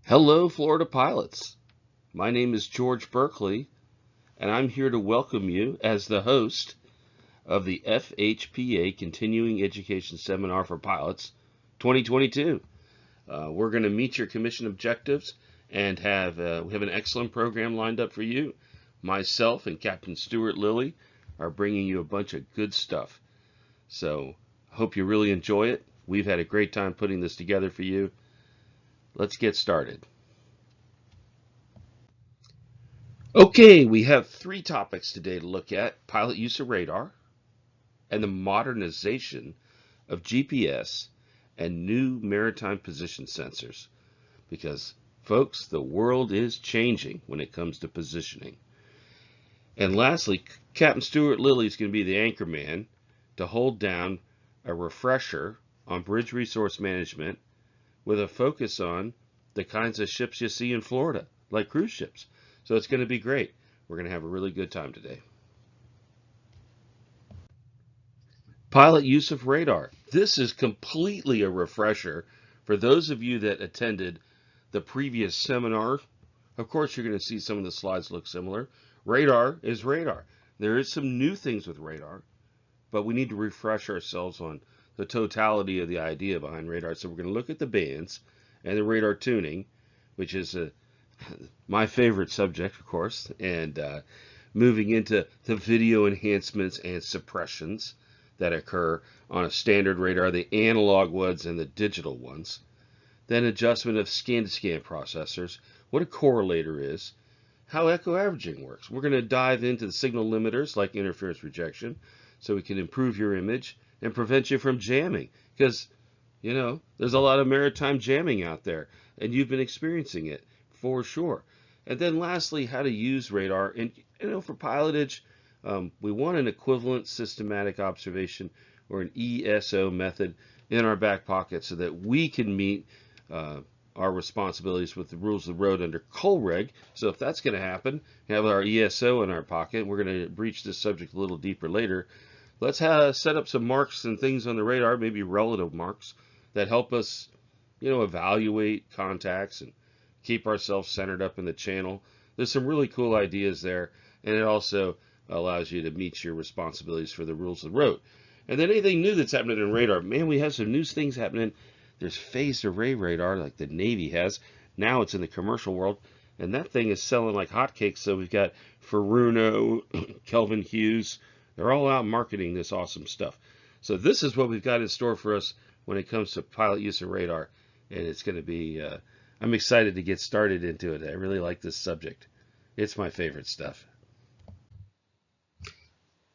Hello, Florida pilots. My name is George Berkeley, and I'm here to welcome you as the host of the FHPA Continuing Education Seminar for Pilots 2022. We're going to meet your commission objectives and we have an excellent program lined up for you. Myself and Captain Stuart Lilly are bringing you a bunch of good stuff. So, hope you really enjoy it. We've had a great time putting this together for you. Let's get started. Okay, we have three topics today to look at: pilot use of radar and the modernization of GPS and new maritime position sensors. Because, folks, the world is changing when it comes to positioning. And lastly, Captain Stuart Lilly is going to be the anchor man to hold down a refresher on bridge resource management with a focus on the kinds of ships you see in Florida, like cruise ships. So it's going to be great. We're going to have a really good time today. Pilot use of radar. This is completely a refresher for those of you that attended the previous seminar. Of course, you're going to see some of the slides look similar. Radar is radar. There is some new things with radar, but we need to refresh ourselves on the totality of the idea behind radar. So we're going to look at the bands and the radar tuning, which is my favorite subject, of course, and moving into the video enhancements and suppressions that occur on a standard radar, the analog ones and the digital ones. Then adjustment of scan-to-scan processors, what a correlator is, how echo averaging works. We're going to dive into the signal limiters like interference rejection so we can improve your image and prevent you from jamming, because there's a lot of maritime jamming out there and you've been experiencing it for sure. And then lastly, how to use radar. And for pilotage, we want an equivalent systematic observation or an ESO method in our back pocket so that we can meet our responsibilities with the rules of the road under COLREG. So if that's going to happen, have our ESO in our pocket. We're going to breach this subject a little deeper later. Let's set up some marks and things on the radar, maybe relative marks, that help us, evaluate contacts and keep ourselves centered up in the channel. There's some really cool ideas there, and it also allows you to meet your responsibilities for the rules of the road. And then anything new that's happening in radar, man, we have some new things happening. There's phased array radar like the Navy has. Now it's in the commercial world, and that thing is selling like hotcakes. So we've got Ferruno, Kelvin Hughes. They're all out marketing this awesome stuff. So this is what we've got in store for us when it comes to pilot use of radar. And it's going to be, I'm excited to get started into it. I really like this subject. It's my favorite stuff.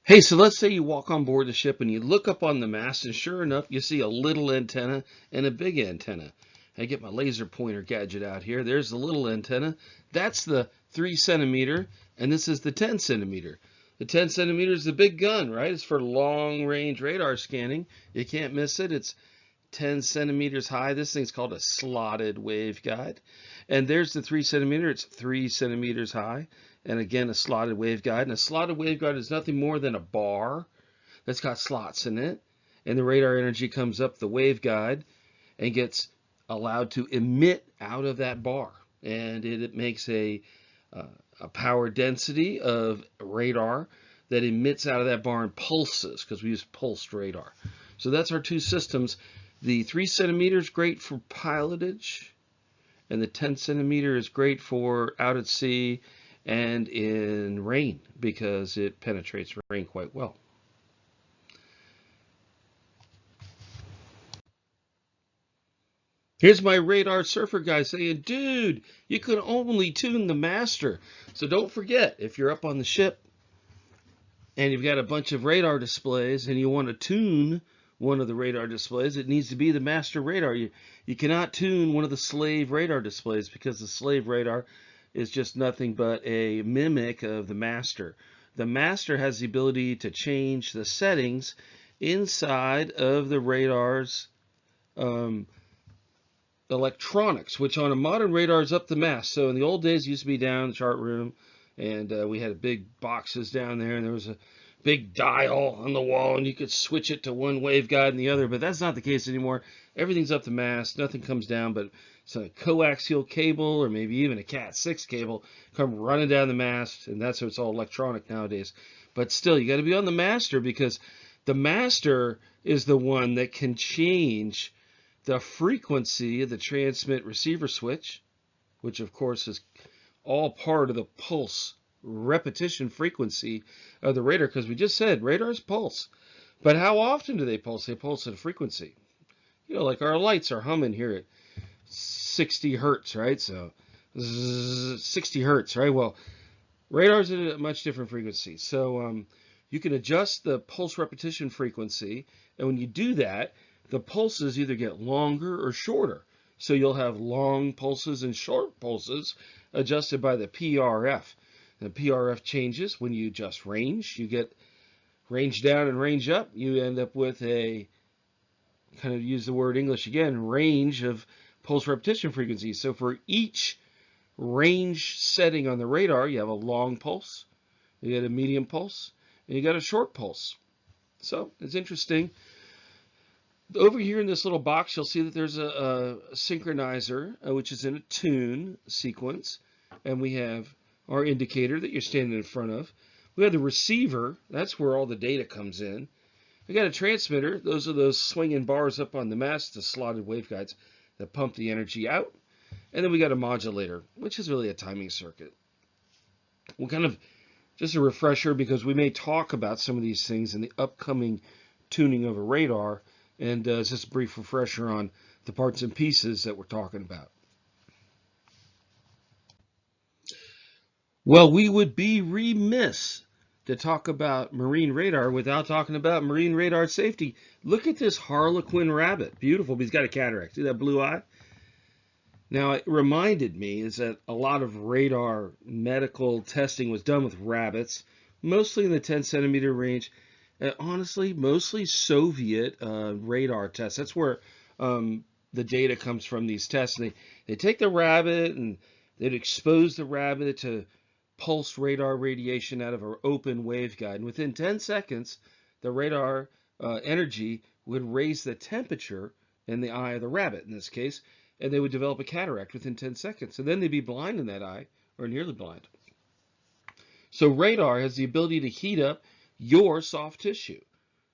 Hey, so let's say you walk on board the ship and you look up on the mast, and sure enough, you see a little antenna and a big antenna. I get my laser pointer gadget out here. There's the little antenna. That's the 3 centimeter, and this is the 10 centimeter. The 10 centimeter is the big gun, right? It's for long-range radar scanning. You can't miss it. It's 10 centimeters high. This thing's called a slotted waveguide. And there's the 3 centimeter. It's 3 centimeters high. And again, a slotted waveguide. And a slotted waveguide is nothing more than a bar that's got slots in it. And the radar energy comes up the waveguide and gets allowed to emit out of that bar. And it makes a power density of radar that emits out of that bar and pulses, because we use pulsed radar. So that's our two systems. The 3 centimeter is great for pilotage, and the 10 centimeter is great for out at sea and in rain, because it penetrates rain quite well. Here's my radar surfer guy saying, dude, you can only tune the master. So don't forget, if you're up on the ship and you've got a bunch of radar displays and you want to tune one of the radar displays, it needs to be the master radar. You cannot tune one of the slave radar displays, because the slave radar is just nothing but a mimic of the master. The master has the ability to change the settings inside of the radar's electronics, which on a modern radar is up the mast. So in the old days, it used to be down in the chart room, and we had big boxes down there, and there was a big dial on the wall, and you could switch it to one waveguide and the other, but that's not the case anymore. everything's up the mast, nothing comes down, but it's a coaxial cable or maybe even a Cat6 cable come running down the mast, and that's how it's all electronic nowadays. But still, you got to be on the master, because the master is the one that can change the frequency of the transmit receiver switch, which of course is all part of the pulse repetition frequency of the radar, because we just said radars pulse. But how often do they pulse? They pulse at a frequency. You know, like our lights are humming here at 60 hertz, right? So 60 hertz, right? Well, radars at a much different frequency. So you can adjust the pulse repetition frequency, and when you do that, the pulses either get longer or shorter. So you'll have long pulses and short pulses adjusted by the PRF. The PRF changes when you adjust range. You get range down and range up. You end up with a, kind of use the word English again, range of pulse repetition frequencies. So for each range setting on the radar, you have a long pulse, you get a medium pulse, and you got a short pulse. So it's interesting. Over here in this little box, you'll see that there's a synchronizer, which is in a tune sequence, and we have our indicator that you're standing in front of. We have the receiver, that's where all the data comes in. We got a transmitter, those are those swinging bars up on the mast, the slotted waveguides that pump the energy out. And then we got a modulator, which is really a timing circuit. We'll kind of, just a refresher, because we may talk about some of these things in the upcoming tuning of a radar, and just a brief refresher on the parts and pieces that we're talking about. Well, we would be remiss to talk about marine radar without talking about marine radar safety. Look at this harlequin rabbit. Beautiful, but he's got a cataract. See that blue eye? Now, it reminded me is that a lot of radar medical testing was done with rabbits, mostly in the 10 centimeter range. Honestly, mostly Soviet radar tests. That's where the data comes from, these tests. And they take the rabbit and they'd expose the rabbit to pulsed radar radiation out of an open waveguide. And within 10 seconds, the radar energy would raise the temperature in the eye of the rabbit, in this case, and they would develop a cataract within 10 seconds. And then they'd be blind in that eye, or nearly blind. So radar has the ability to heat up your soft tissue.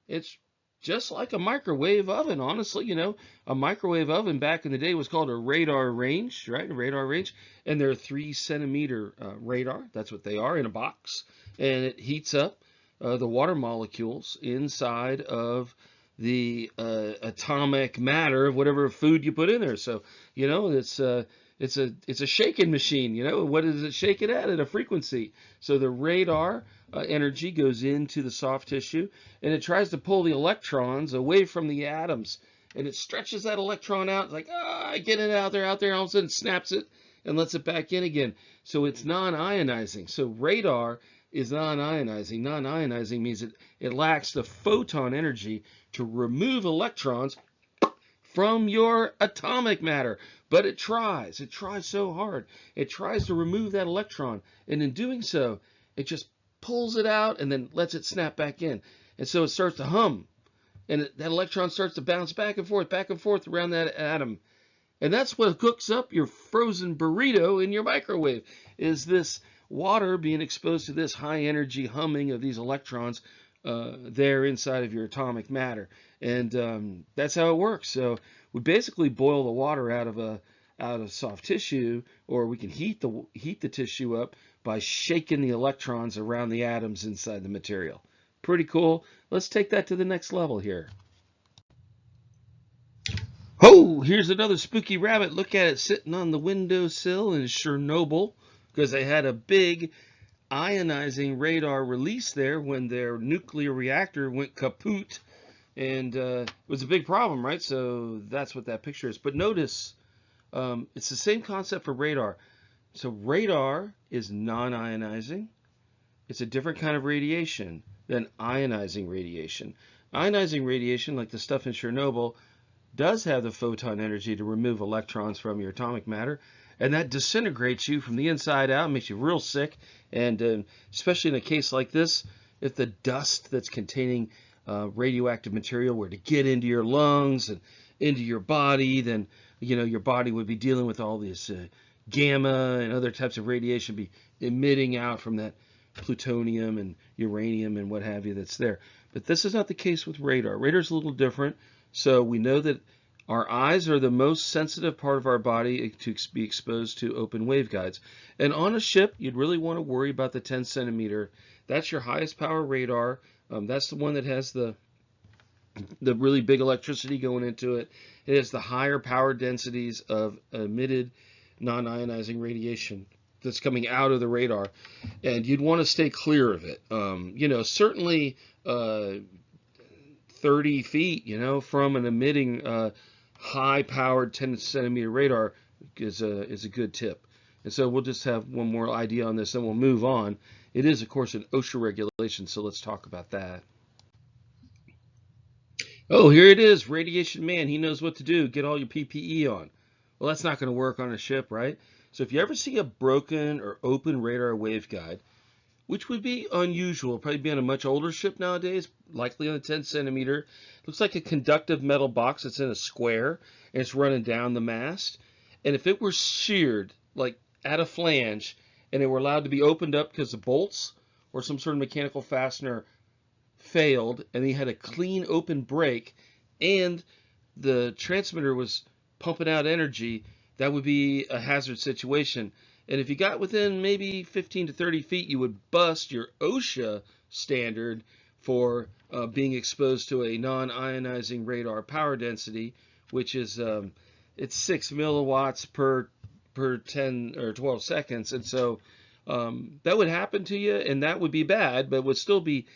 It's just like a microwave oven, honestly. You know, a microwave oven back in the day was called a radar range, right? A radar range. And they're 3 centimeter radar. That's what they are in a box. And it heats up the water molecules inside of the atomic matter of whatever food you put in there. So, you know, it's a shaking machine. You know, what does it shake it at a frequency? So the radar energy goes into the soft tissue, and it tries to pull the electrons away from the atoms, and it stretches that electron out. It's like, get it out there, all of a sudden it snaps it and lets it back in again. So it's non-ionizing. So radar is non-ionizing. Non-ionizing means it lacks the photon energy to remove electrons from your atomic matter. But it tries so hard. It tries to remove that electron, and in doing so, it just pulls it out and then lets it snap back in. And so it starts to hum, and that electron starts to bounce back and forth around that atom. And that's what cooks up your frozen burrito in your microwave, is this water being exposed to this high energy humming of these electrons there inside of your atomic matter. And that's how it works. So we basically boil the water out of soft tissue, or we can heat the tissue up by shaking the electrons around the atoms inside the material. Pretty cool. Let's take that to the next level here. Oh, here's another spooky rabbit. Look at it sitting on the windowsill in Chernobyl, because they had a big ionizing radar release there when their nuclear reactor went kaput. And it was a big problem, right? So that's what that picture is. But notice, it's the same concept for radar. So radar is non-ionizing. It's a different kind of radiation than ionizing radiation. Ionizing radiation, like the stuff in Chernobyl, does have the photon energy to remove electrons from your atomic matter, and that disintegrates you from the inside out, makes you real sick. And especially in a case like this, if the dust that's containing radioactive material were to get into your lungs into your body, then your body would be dealing with all this gamma and other types of radiation be emitting out from that plutonium and uranium and what have you that's there. But this is not the case with radar. Radar is a little different. So we know that our eyes are the most sensitive part of our body to be exposed to open waveguides. And on a ship, you'd really want to worry about the 10 centimeter. That's your highest power radar. That's the one that has the really big electricity going into it. It has the higher power densities of emitted non-ionizing radiation that's coming out of the radar, and you'd want to stay clear of it. Certainly 30 feet, from an emitting high-powered 10 centimeter radar is a good tip. And so we'll just have one more idea on this, then we'll move on. It is, of course, an OSHA regulation, so let's talk about that. Oh, here it is, Radiation Man. He knows what to do. Get all your PPE on. Well, that's not going to work on a ship, right? So if you ever see a broken or open radar waveguide, which would be unusual, probably be on a much older ship nowadays, likely on a 10 centimeter, looks like a conductive metal box that's in a square, and it's running down the mast. And if it were sheared, like at a flange, and it were allowed to be opened up because the bolts or some sort of mechanical fastener failed, and you had a clean open break, and the transmitter was pumping out energy, that would be a hazard situation. And if you got within maybe 15 to 30 feet, you would bust your OSHA standard for being exposed to a non-ionizing radar power density, which is it's 6 milliwatts per 10 or 12 seconds. And so that would happen to you, and that would be bad, but would still be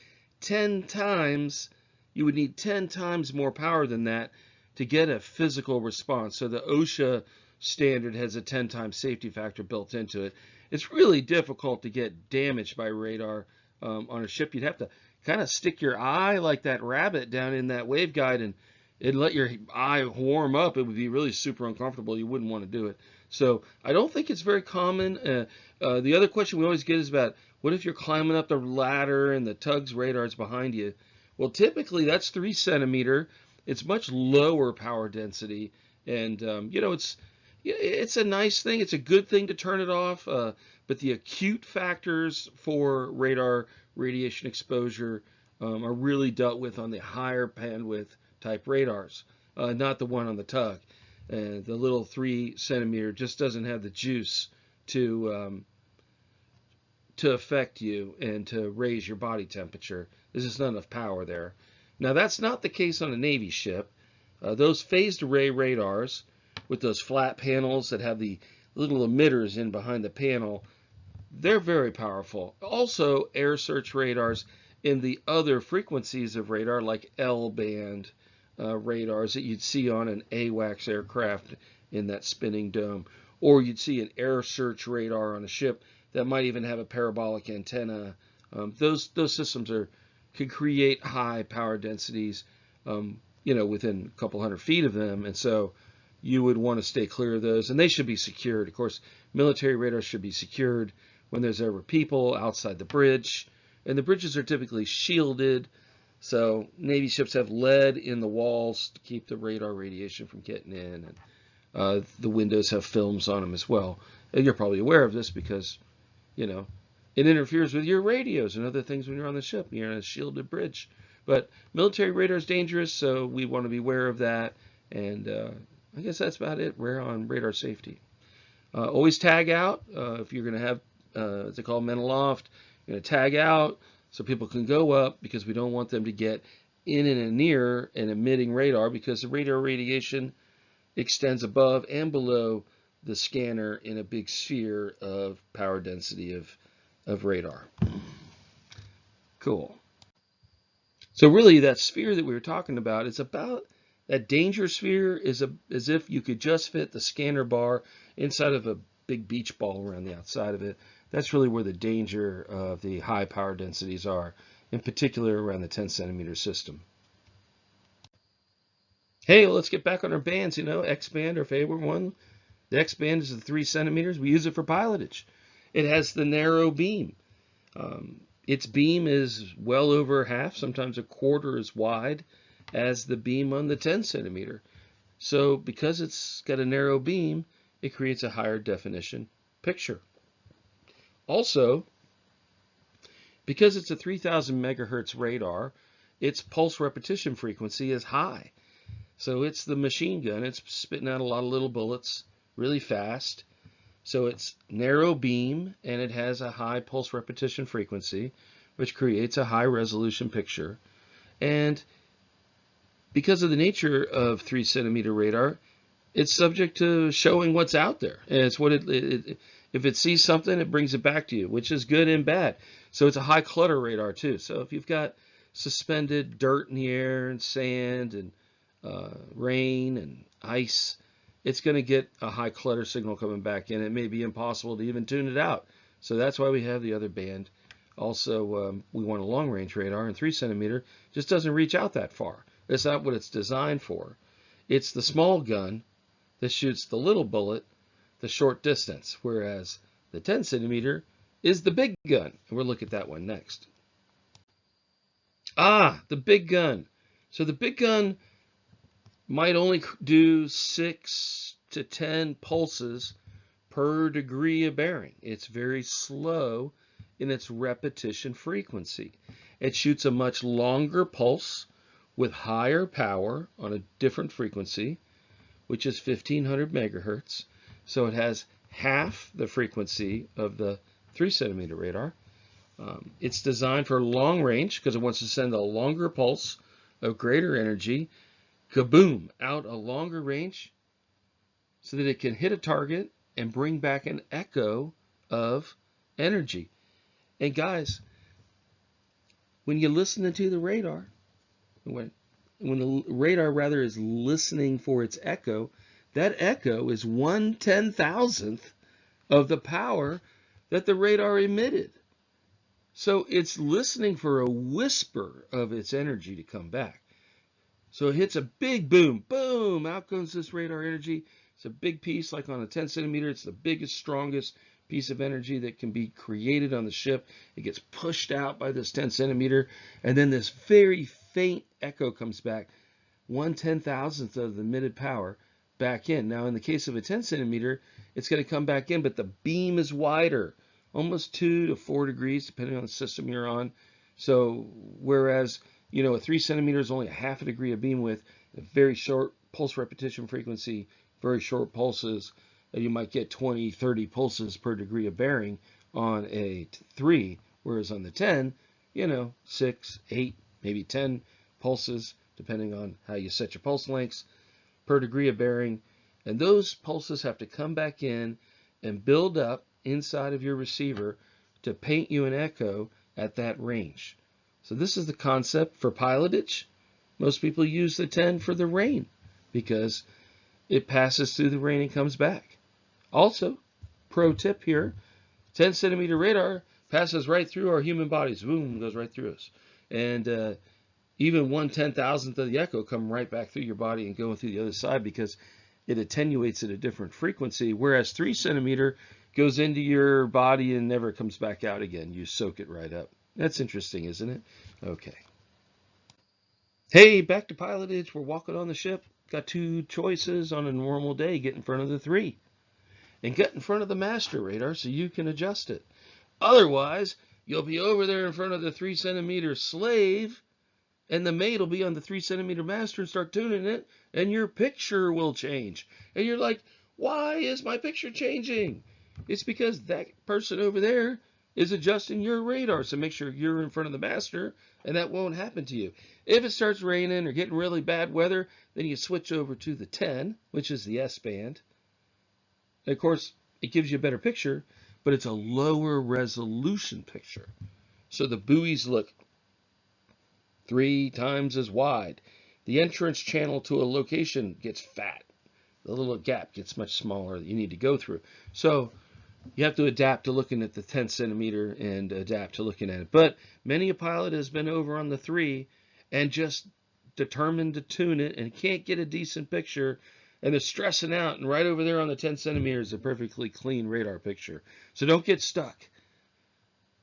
10 times, you would need 10 times more power than that to get a physical response. So the OSHA standard has a 10 times safety factor built into it. It's really difficult to get damaged by radar on a ship. You'd have to kind of stick your eye like that rabbit down in that waveguide and let your eye warm up. It would be really super uncomfortable. You wouldn't want to do it. So I don't think it's very common. The other question we always get is about, what if you're climbing up the ladder and the tug's radar is behind you? Well, typically that's 3 centimeter. It's much lower power density, and it's a nice thing. It's a good thing to turn it off. But the acute factors for radar radiation exposure are really dealt with on the higher bandwidth type radars, not the one on the tug. The little 3 centimeter just doesn't have the juice to affect you and to raise your body temperature. There's just not enough power there. Now, that's not the case on a Navy ship. Those phased array radars with those flat panels that have the little emitters in behind the panel, they're very powerful. Also, air search radars in the other frequencies of radar, like L-band radars that you'd see on an AWACS aircraft in that spinning dome, or you'd see an air search radar on a ship that might even have a parabolic antenna. Those systems can create high power densities, within a couple hundred feet of them, and so you would want to stay clear of those, and they should be secured. Of course, military radars should be secured when there's ever people outside the bridge, and the bridges are typically shielded, so Navy ships have lead in the walls to keep the radar radiation from getting in, and the windows have films on them as well. And you're probably aware of this because, it interferes with your radios and other things when you're on the ship. You're on a shielded bridge. But military radar is dangerous, so we want to be aware of that. And I guess that's about it on radar safety. Always tag out if you're going to have, as they call men aloft, you're going to tag out so people can go up, because we don't want them to get in and near an emitting radar, because the radar radiation extends above and below the scanner in a big sphere of power density of radar. Cool. So really, that sphere that we were talking about, it's about that danger sphere is as if you could just fit the scanner bar inside of a big beach ball around the outside of it. That's really where the danger of the high power densities are, in particular around the 10 centimeter system. Hey, well, let's get back on our bands. X-band, our favorite one. The X-band is the 3 centimeters. We use it for pilotage. It has the narrow beam. Its beam is well over half, sometimes a quarter as wide as the beam on the 10 centimeter. So because it's got a narrow beam, it creates a higher definition picture. Also, because it's a 3000 megahertz radar, its pulse repetition frequency is high. So it's the machine gun. It's spitting out a lot of little bullets really fast. So it's narrow beam and it has a high pulse repetition frequency, which creates a high resolution picture. And because of the nature of 3 centimeter radar, it's subject to showing what's out there. And it's what if it sees something, it brings it back to you, which is good and bad. So it's a high clutter radar too. So if you've got suspended dirt in the air and sand and rain and ice, it's going to get a high clutter signal coming back in. It may be impossible to even tune it out. So that's why we have the other band. Also, we want a long range radar, and 3 centimeter just doesn't reach out that far. That's not what it's designed for. It's the small gun that shoots the little bullet the short distance, whereas the 10 centimeter is the big gun. And we'll look at that one next. The big gun. So the big gun might only do 6 to 10 pulses per degree of bearing. It's very slow in its repetition frequency. It shoots a much longer pulse with higher power on a different frequency, which is 1500 megahertz. So it has half the frequency of the 3 centimeter radar. It's designed for long range because it wants to send a longer pulse of greater energy, kaboom, out a longer range so that it can hit a target and bring back an echo of energy. And guys, when you listen to the radar, when the radar rather is listening for its echo, that echo is 1/10,000th of the power that the radar emitted. So it's listening for a whisper of its energy to come back. So it hits a big boom, boom, out comes this radar energy. It's a big piece, like on a 10 centimeter, it's the biggest, strongest piece of energy that can be created on the ship. It gets pushed out by this 10 centimeter, and then this very faint echo comes back, 1/10,000th of the emitted power back in. Now, in the case of a 10 centimeter, it's going to come back in, but the beam is wider, almost 2 to 4 degrees, depending on the system you're on. So, whereas, a 3 centimeter is only a half a degree of beam width, a very short pulse repetition frequency, very short pulses, you might get 20, 30 pulses per degree of bearing on a 3, whereas on the 10, 6, 8, maybe 10 pulses, depending on how you set your pulse lengths, per degree of bearing. And those pulses have to come back in and build up inside of your receiver to paint you an echo at that range. So this is the concept for pilotage. Most people use the 10 for the rain because it passes through the rain and comes back. Also, pro tip here, 10 centimeter radar passes right through our human bodies. Boom, goes right through us. And even 1/10,000th of the echo come right back through your body and going through the other side because it attenuates at a different frequency, whereas 3 centimeter goes into your body and never comes back out again. You soak it right up. That's interesting, isn't it? Okay. Hey, back to pilotage. We're walking on the ship. Got 2 choices on a normal day. Get in front of the 3. And get in front of the master radar so you can adjust it. Otherwise, you'll be over there in front of the 3 centimeter slave, and the mate will be on the 3 centimeter master and start tuning it, and your picture will change. And you're like, why is my picture changing? It's because that person over there is adjusting your radar. So make sure you're in front of the master, and that won't happen to you. If it starts raining or getting really bad weather, then you switch over to the 10, which is the S band. And of course, it gives you a better picture, but it's a lower resolution picture. So the buoys look 3 times as wide. The entrance channel to a location gets fat. The little gap gets much smaller that you need to go through. So you have to adapt to looking at the 10 centimeter and adapt to looking at it. But many a pilot has been over on the 3 and just determined to tune it and can't get a decent picture, and they're stressing out, and right over there on the 10 centimeters, a perfectly clean radar picture. So don't get stuck.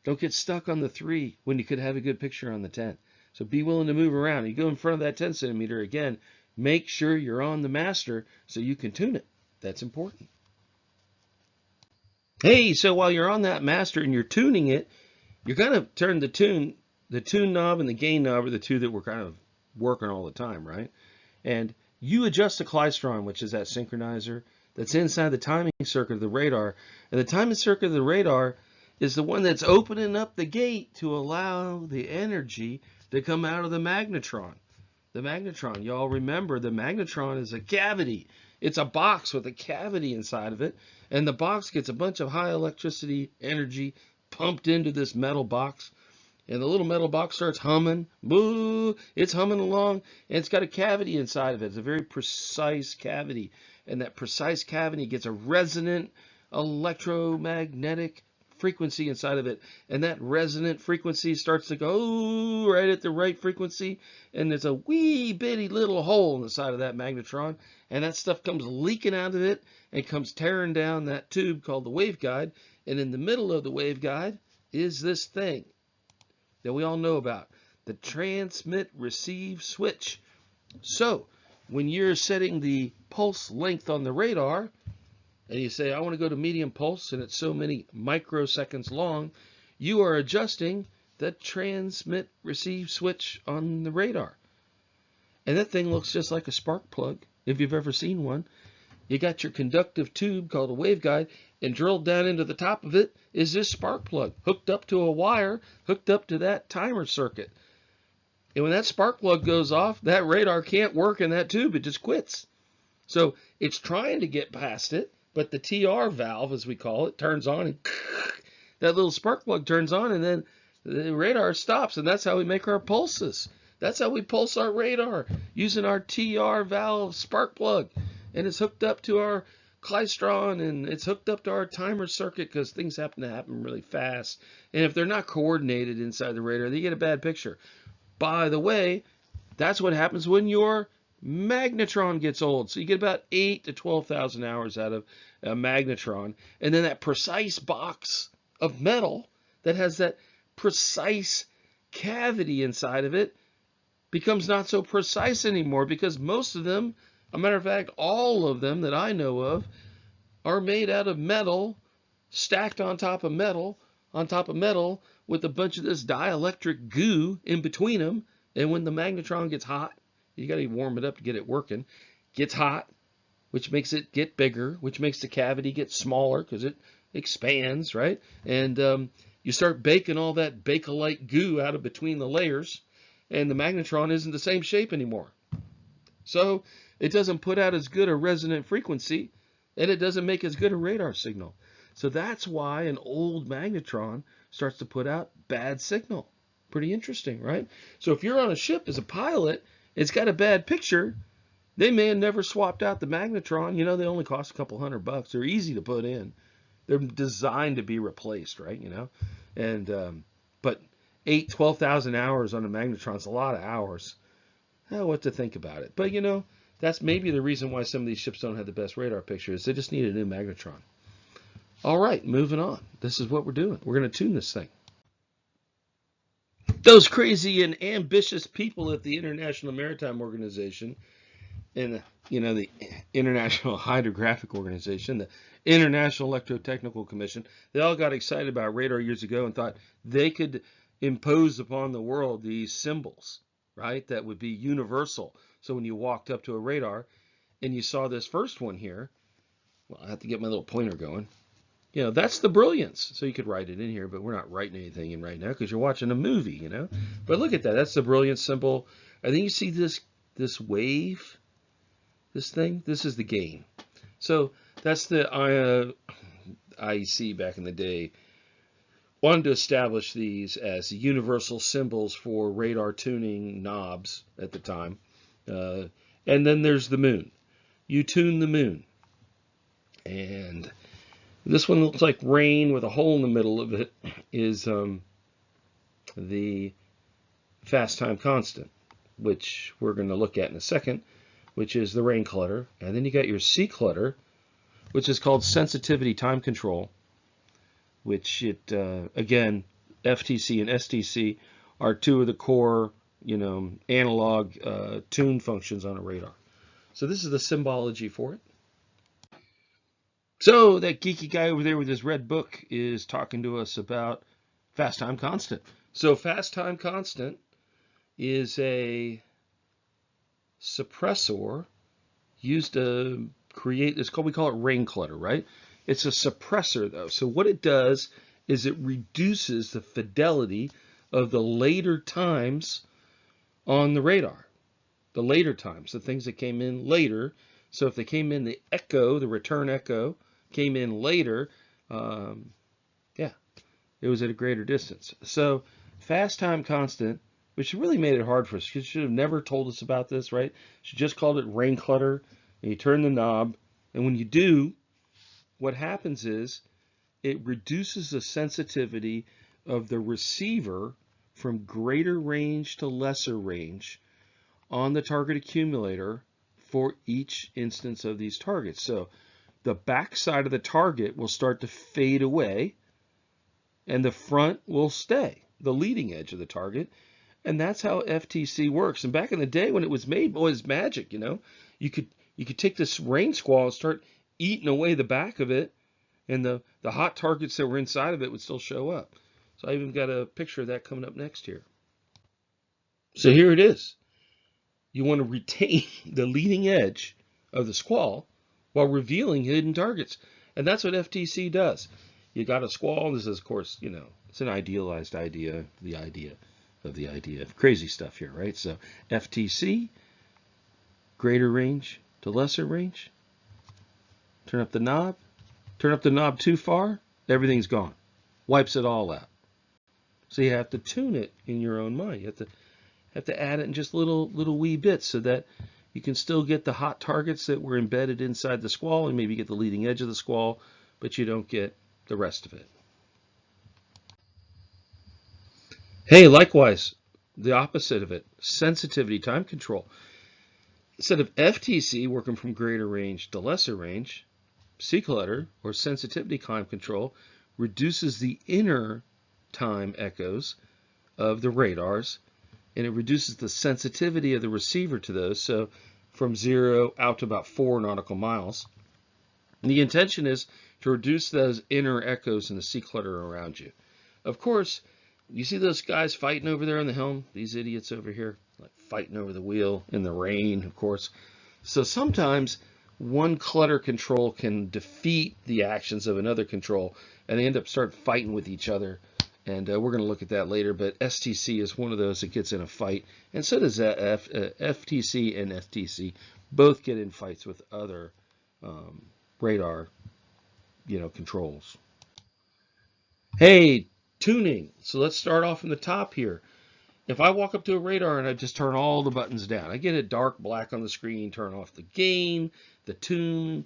Don't get stuck on the 3 when you could have a good picture on the 10. So be willing to move around. You go in front of that 10 centimeter, again, make sure you're on the master so you can tune it. That's important. Hey, so while you're on that master and you're tuning it, you're going to turn the tune knob and the gain knob are the two that we're kind of working all the time, right? And you adjust the klystron, which is that synchronizer that's inside the timing circuit of the radar. And the timing circuit of the radar is the one that's opening up the gate to allow the energy to come out of the magnetron. The magnetron, y'all remember, the magnetron is a cavity. It's a box with a cavity inside of it, and the box gets a bunch of high electricity energy pumped into this metal box, and the little metal box starts humming. Boo! It's humming along, and it's got a cavity inside of it. It's a very precise cavity, and that precise cavity gets a resonant electromagnetic frequency inside of it, and that resonant frequency starts to go right at the right frequency, and there's a wee bitty little hole in the side of that magnetron, and that stuff comes leaking out of it and comes tearing down that tube called the waveguide, and in the middle of the waveguide is this thing that we all know about, the transmit receive switch. So when you're setting the pulse length on the radar, and you say, I want to go to medium pulse, and it's so many microseconds long, you are adjusting the transmit receive switch on the radar. And that thing looks just like a spark plug, if you've ever seen one. You got your conductive tube called a waveguide, and drilled down into the top of it is this spark plug, hooked up to a wire, hooked up to that timer circuit. And when that spark plug goes off, that radar can't work in that tube, it just quits. So it's trying to get past it, but the TR valve, as we call it, turns on, and that little spark plug turns on, and then the radar stops, and that's how we make our pulses. That's how we pulse our radar, using our TR valve spark plug. And it's hooked up to our klystron, and it's hooked up to our timer circuit, because things happen to happen really fast. And if they're not coordinated inside the radar, they get a bad picture. By the way, that's what happens when your magnetron gets old. So you get about 8 to 12,000 hours out of a magnetron. And then that precise box of metal that has that precise cavity inside of it becomes not so precise anymore, because most of them, a matter of fact, all of them that I know of, are made out of metal, stacked on top of metal, with a bunch of this dielectric goo in between them. And when the magnetron gets hot, you got to warm it up to get it working, gets hot, which makes it get bigger, which makes the cavity get smaller because it expands, right? And you start baking all that Bakelite goo out of between the layers, and the magnetron isn't the same shape anymore. So it doesn't put out as good a resonant frequency, and it doesn't make as good a radar signal. So that's why an old magnetron starts to put out bad signal. Pretty interesting, right? So if you're on a ship as a pilot, it's got a bad picture, they may have never swapped out the magnetron. You know, they only cost a couple $100. They're easy to put in. They're designed to be replaced, right? You know, and but 12,000 hours on a magnetron is a lot of hours. What to think about it? But you know, that's maybe the reason why some of these ships don't have the best radar pictures. They just need a new magnetron. All right, moving on. This is what we're doing. We're going to tune this thing. Those crazy and ambitious people at the International Maritime Organization, and the International Hydrographic Organization, the International Electrotechnical Commission, they all got excited about radar years ago and thought they could impose upon the world these symbols, right? That would be universal. So when you walked up to a radar and you saw this first one here, well, I have to get my little pointer going. You know, that's the brilliance. So you could write it in here, but we're not writing anything in right now because you're watching a movie, you know. But look at that. That's the brilliance symbol. I think you see this wave, this thing. This is the gain. So that's the IEC back in the day. Wanted to establish these as universal symbols for radar tuning knobs at the time. And then there's the moon. You tune the moon. And this one looks like rain with a hole in the middle of it is the fast time constant, which we're going to look at in a second, which is the rain clutter. And then you got your C clutter, which is called sensitivity time control, which again, FTC and STC are two of the core, analog tune functions on a radar. So this is the symbology for it. So that geeky guy over there with his red book is talking to us about fast time constant. So fast time constant is a suppressor used to create, we call it rain clutter, right? It's a suppressor though. So what it does is it reduces the fidelity of the later times on the radar. The later times, the things that came in later. So if they came in the echo, the return echo, came in later, yeah, it was at a greater distance. So fast time constant, which really made it hard for us, because you should have never told us about this, right? She just called it rain clutter, and you turn the knob, and when you do, what happens is it reduces the sensitivity of the receiver from greater range to lesser range on the target accumulator for each instance of these targets. So the back side of the target will start to fade away and the front will stay, the leading edge of the target. And that's how FTC works. And back in the day when it was made, boy, it's magic, you know. You could take this rain squall and start eating away the back of it, and the hot targets that were inside of it would still show up. So I even got a picture of that coming up next here. So here it is. You want to retain the leading edge of the squall while revealing hidden targets. And that's what FTC does. You got a squall. This is, of course, you know, it's an idealized idea, the idea of crazy stuff here, right? So FTC, greater range to lesser range. Turn up the knob. Turn up the knob too far, everything's gone. Wipes it all out. So you have to tune it in your own mind. You have to add it in just little wee bits so that you can still get the hot targets that were embedded inside the squall and maybe get the leading edge of the squall, but you don't get the rest of it. Hey, likewise, the opposite of it, sensitivity time control. Instead of FTC working from greater range to lesser range, C clutter, or sensitivity time control, reduces the inner time echoes of the radars, and it reduces the sensitivity of the receiver to those, so from 0 out to about 4 nautical miles. And the intention is to reduce those inner echoes in the C clutter around you. Of course, you see those guys fighting over there on the helm? These idiots over here, like fighting over the wheel in the rain, of course. So sometimes one clutter control can defeat the actions of another control, and they end up start fighting with each other. And we're going to look at that later, but STC is one of those that gets in a fight, and so does FTC and STC. Both get in fights with other radar, controls. Hey, tuning. So let's start off from the top here. If I walk up to a radar and I just turn all the buttons down, I get it dark black on the screen, turn off the gain, the tune,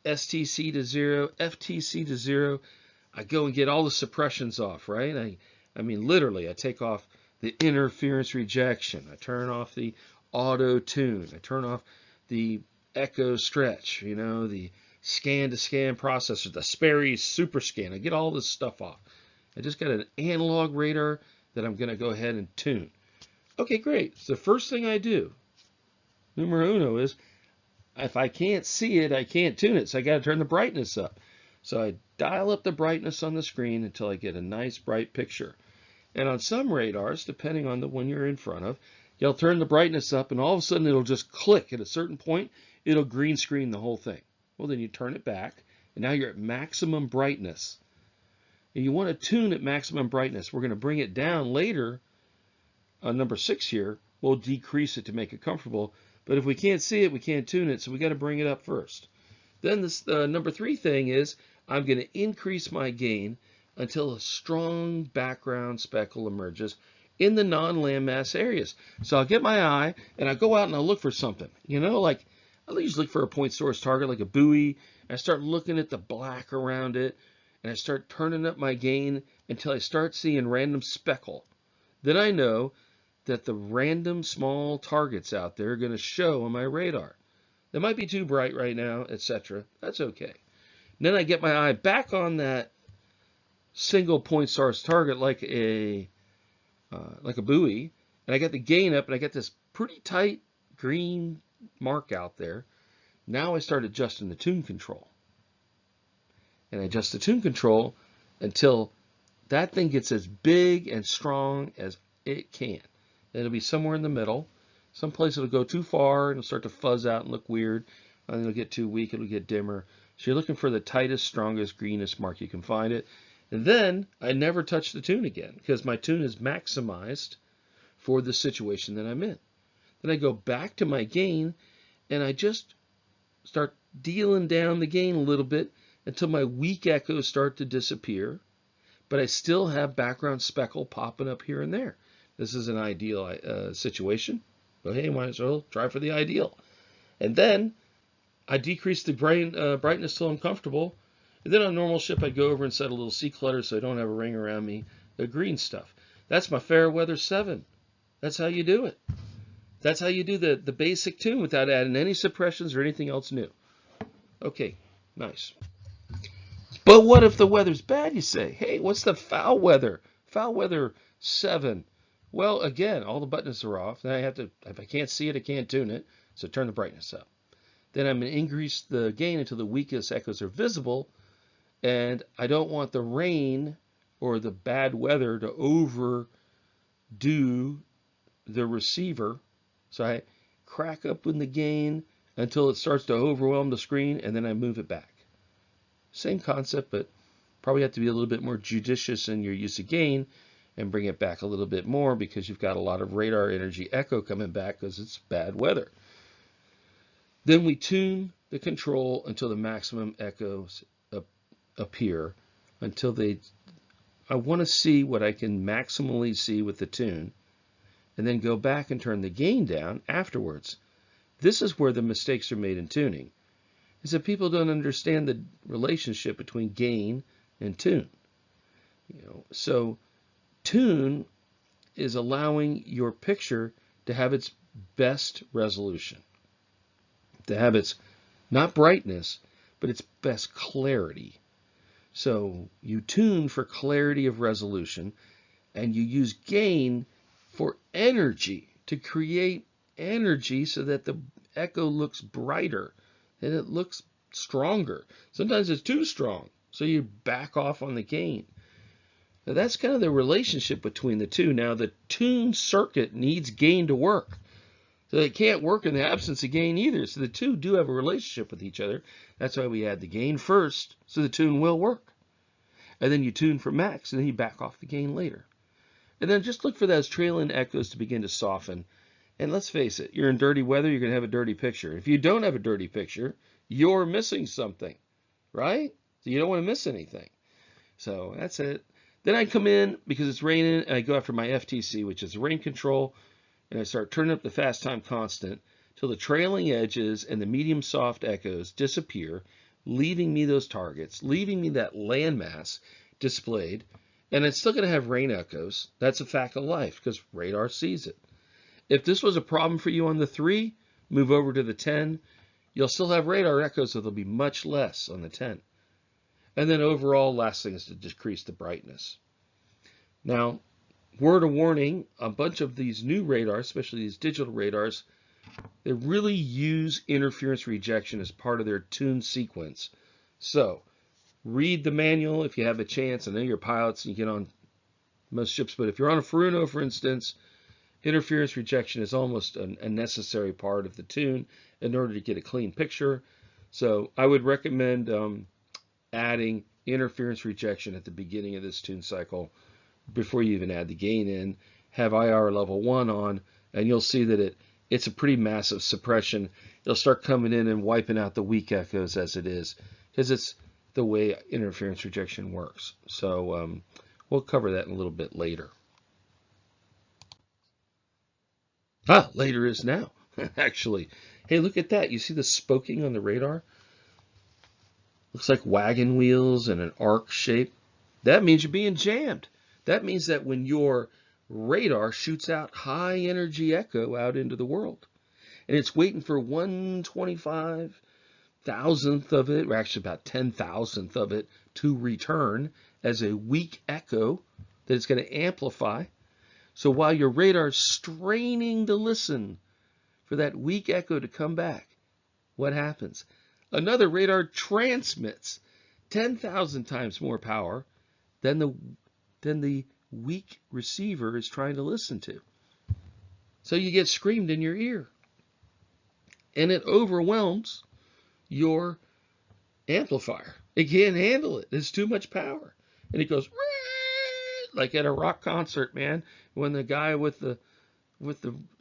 STC to 0, FTC to 0. I go and get all the suppressions off, right? I mean, literally, I take off the interference rejection. I turn off the auto tune. I turn off the echo stretch, the scan to scan processor, the Sperry super scan. I get all this stuff off. I just got an analog radar that I'm going to go ahead and tune. Okay, great. So the first thing I do, numero uno, is if I can't see it, I can't tune it. So I got to turn the brightness up. So I dial up the brightness on the screen until I get a nice bright picture. And on some radars, depending on the one you're in front of, you'll turn the brightness up and all of a sudden it'll just click. At a certain point, it'll green screen the whole thing. Well, then you turn it back and now you're at maximum brightness. And you want to tune at maximum brightness. We're going to bring it down later on number 6 here. We'll decrease it to make it comfortable. But if we can't see it, we can't tune it, so we got to bring it up first. Then this number 3 thing is I'm going to increase my gain until a strong background speckle emerges in the non-landmass areas. So I'll get my eye and I'll go out and I'll look for something. Like I'll usually look for a point source target like a buoy. I start looking at the black around it. And I start turning up my gain until I start seeing random speckle. Then I know that the random small targets out there are going to show on my radar. They might be too bright right now, etc. That's okay. And then I get my eye back on that single point source target like a buoy, and I get the gain up, and I get this pretty tight green mark out there Now I start adjusting the tune control. And I adjust the tune control until that thing gets as big and strong as it can. It'll be somewhere in the middle. Some place it'll go too far and it'll start to fuzz out and look weird. And it'll get too weak, it'll get dimmer. So you're looking for the tightest, strongest, greenest mark you can find it. And then I never touch the tune again because my tune is maximized for the situation that I'm in. Then I go back to my gain and I just start dealing down the gain a little bit until my weak echoes start to disappear. But I still have background speckle popping up here and there. This is an ideal situation. But hey, might as well try for the ideal. And then I decrease the brightness till I'm comfortable. And then on normal ship, I go over and set a little C clutter so I don't have a ring around me, the green stuff. That's my Fairweather 7. That's how you do it. That's how you do the basic tune without adding any suppressions or anything else new. Okay, nice. But what if the weather's bad, you say? Hey, what's the foul weather? Foul weather 7. Well, again, all the buttons are off. Then I have to, if I can't see it, I can't tune it. So turn the brightness up. Then I'm going to increase the gain until the weakest echoes are visible. And I don't want the rain or the bad weather to overdo the receiver. So I crack up in the gain until it starts to overwhelm the screen, and then I move it back. Same concept, but probably have to be a little bit more judicious in your use of gain and bring it back a little bit more because you've got a lot of radar energy echo coming back because it's bad weather. Then we tune the control until the maximum echoes appear, until I want to see what I can maximally see with the tune, and then go back and turn the gain down afterwards. This is where the mistakes are made in tuning, is that people don't understand the relationship between gain and tune. So tune is allowing your picture to have its best resolution, to have its not brightness, but its best clarity. So you tune for clarity of resolution, and you use gain for energy, to create energy so that the echo looks brighter and it looks stronger. Sometimes it's too strong, so you back off on the gain. Now that's kind of the relationship between the two. Now the tune circuit needs gain to work. So it can't work in the absence of gain either. So the two do have a relationship with each other. That's why we add the gain first, so the tune will work. And then you tune for max, and then you back off the gain later. And then just look for those trailing echoes to begin to soften. And let's face it, you're in dirty weather, you're going to have a dirty picture. If you don't have a dirty picture, you're missing something, right? So you don't want to miss anything. So that's it. Then I come in, because it's raining, and I go after my FTC, which is rain control, and I start turning up the fast time constant till the trailing edges and the medium soft echoes disappear, leaving me those targets, leaving me that landmass displayed. And it's still going to have rain echoes. That's a fact of life because radar sees it. If this was a problem for you on the 3, move over to the 10. You'll still have radar echoes, so there'll be much less on the 10. And then overall, last thing is to decrease the brightness. Now, word of warning, a bunch of these new radars, especially these digital radars, they really use interference rejection as part of their tune sequence. So read the manual if you have a chance. I know you're pilots and you get on most ships, but if you're on a Furuno, for instance, interference rejection is almost a necessary part of the tune in order to get a clean picture. So I would recommend adding interference rejection at the beginning of this tune cycle before you even add the gain in. Have IR level 1 on, and you'll see that it's a pretty massive suppression. It'll start coming in and wiping out the weak echoes as it is, because it's the way interference rejection works. So we'll cover that in a little bit later. Later is now, actually. Hey, look at that. You see the spoking on the radar? Looks like wagon wheels and an arc shape. That means you're being jammed. That means that when your radar shoots out high energy echo out into the world, and it's waiting for 1/25,000th of it, or actually about 10,000th of it, to return as a weak echo that it's going to amplify. So while your radar's straining to listen for that weak echo to come back, what happens? Another radar transmits 10,000 times more power than the weak receiver is trying to listen to. So you get screamed in your ear. And it overwhelms your amplifier. It can't handle it. It's too much power. And it goes like at a rock concert, man, when the guy with the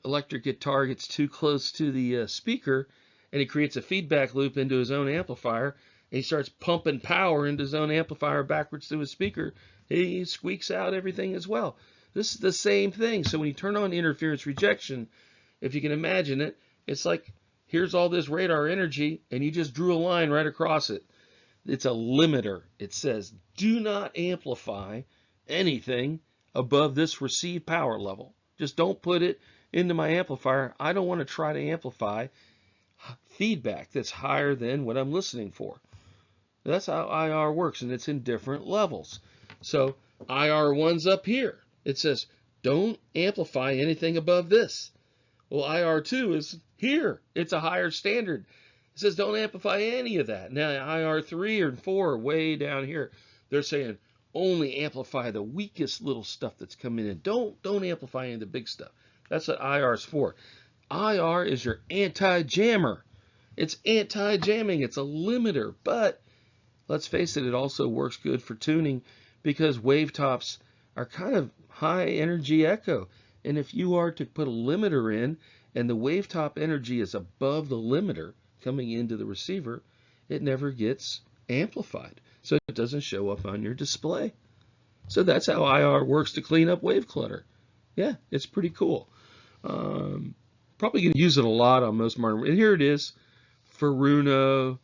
electric guitar gets too close to the speaker, and he creates a feedback loop into his own amplifier, and he starts pumping power into his own amplifier backwards to his speaker. He squeaks out everything as well. This is the same thing. So when you turn on interference rejection, if you can imagine it, it's like here's all this radar energy, and you just drew a line right across it. It's a limiter. It says, do not amplify anything above this received power level. Just don't put it into my amplifier. I don't want to try to amplify feedback that's higher than what I'm listening for. That's how IR works, and it's in different levels. So IR1's up here. It says, don't amplify anything above this. Well, IR2 is here. It's a higher standard. It says don't amplify any of that. Now IR3 and 4 are way down here. They're saying only amplify the weakest little stuff that's coming in. Don't amplify any of the big stuff. That's what IR is for. IR is your anti-jammer. It's anti-jamming. It's a limiter. But let's face it, it also works good for tuning because wavetops are kind of high energy echo. And if you are to put a limiter in and the wavetop energy is above the limiter coming into the receiver, it never gets amplified. So it doesn't show up on your display. So that's how IR works to clean up wave clutter. Yeah, it's pretty cool. Probably going to use it a lot on most modern. And here it is, Furuno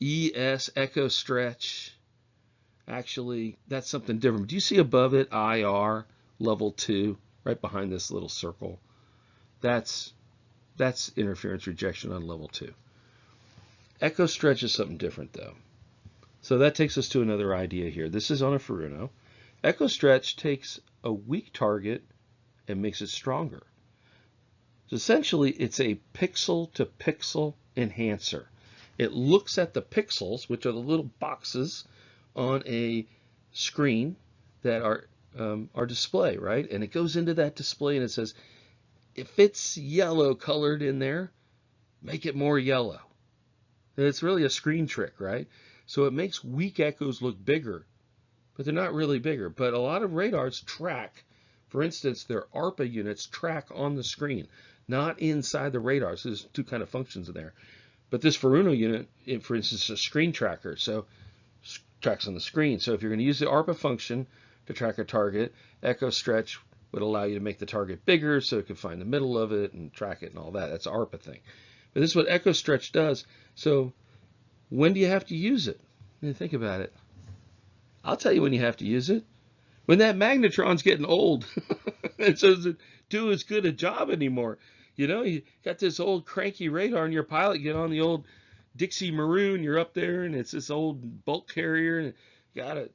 ES Echo Stretch. Actually, that's something different. Do you see above it IR level 2 right behind this little circle? That's interference rejection on level 2. Echo Stretch is something different though. So that takes us to another idea here. This is on a Furuno. Echo Stretch takes a weak target and makes it stronger. So essentially, it's a pixel-to-pixel enhancer. It looks at the pixels, which are the little boxes on a screen that are display, right? And it goes into that display and it says, if it's yellow colored in there, make it more yellow. And it's really a screen trick, right? So it makes weak echoes look bigger, but they're not really bigger. But a lot of radars track, for instance, their ARPA units track on the screen, not inside the radar. So there's two kind of functions in there. But this Furuno unit, for instance, is a screen tracker, so tracks on the screen. So if you're going to use the ARPA function to track a target, Echo Stretch would allow you to make the target bigger so it could find the middle of it and track it and all that. That's an ARPA thing. But this is what Echo Stretch does. So when do you have to use it? Think about it. I'll tell you when you have to use it. When that magnetron's getting old. It doesn't do as good a job anymore. You know, you got this old cranky radar and your pilot get on the old Dixie Maroon, you're up there and it's this old bulk carrier and got a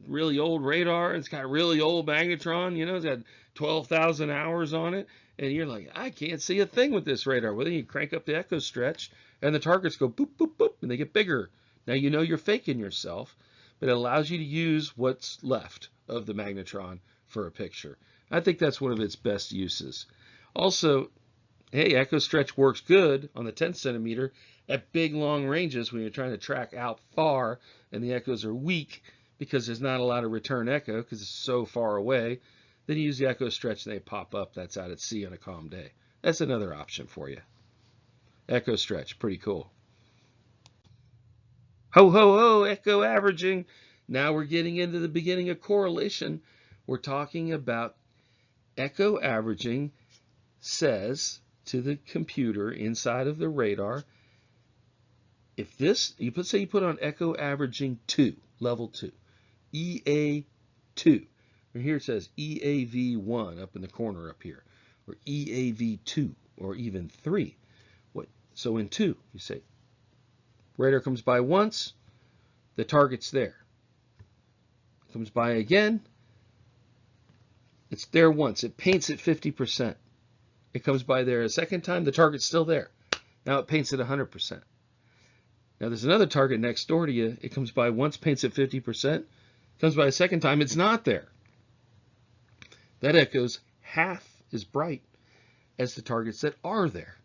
really old radar and it's got a really old magnetron, you know, it's got 12,000 hours on it, and you're like, I can't see a thing with this radar. Well, then you crank up the Echo Stretch and the targets go boop, boop, boop, and they get bigger. Now you know you're faking yourself, but it allows you to use what's left of the magnetron for a picture. I think that's one of its best uses. Also, hey, Echo Stretch works good on the 10 centimeter at big long ranges when you're trying to track out far and the echoes are weak because there's not a lot of return echo because it's so far away. Then you use the Echo Stretch and they pop up. That's out at sea on a calm day. That's another option for you. Echo Stretch, pretty cool. Ho, ho, ho, echo averaging. Now we're getting into the beginning of correlation. We're talking about echo averaging says to the computer inside of the radar, if this, say you put on echo averaging 2, level 2, EA2, and here it says EAV1 up in the corner up here, or EAV2, or even 3. So in 2, you say, radar comes by once, the target's there. It comes by again, it's there once. It paints at 50%. It comes by there a second time, the target's still there. Now it paints at 100%. Now there's another target next door to you. It comes by once, paints at 50%. Comes by a second time, it's not there. That echoes half as bright as the targets that are there.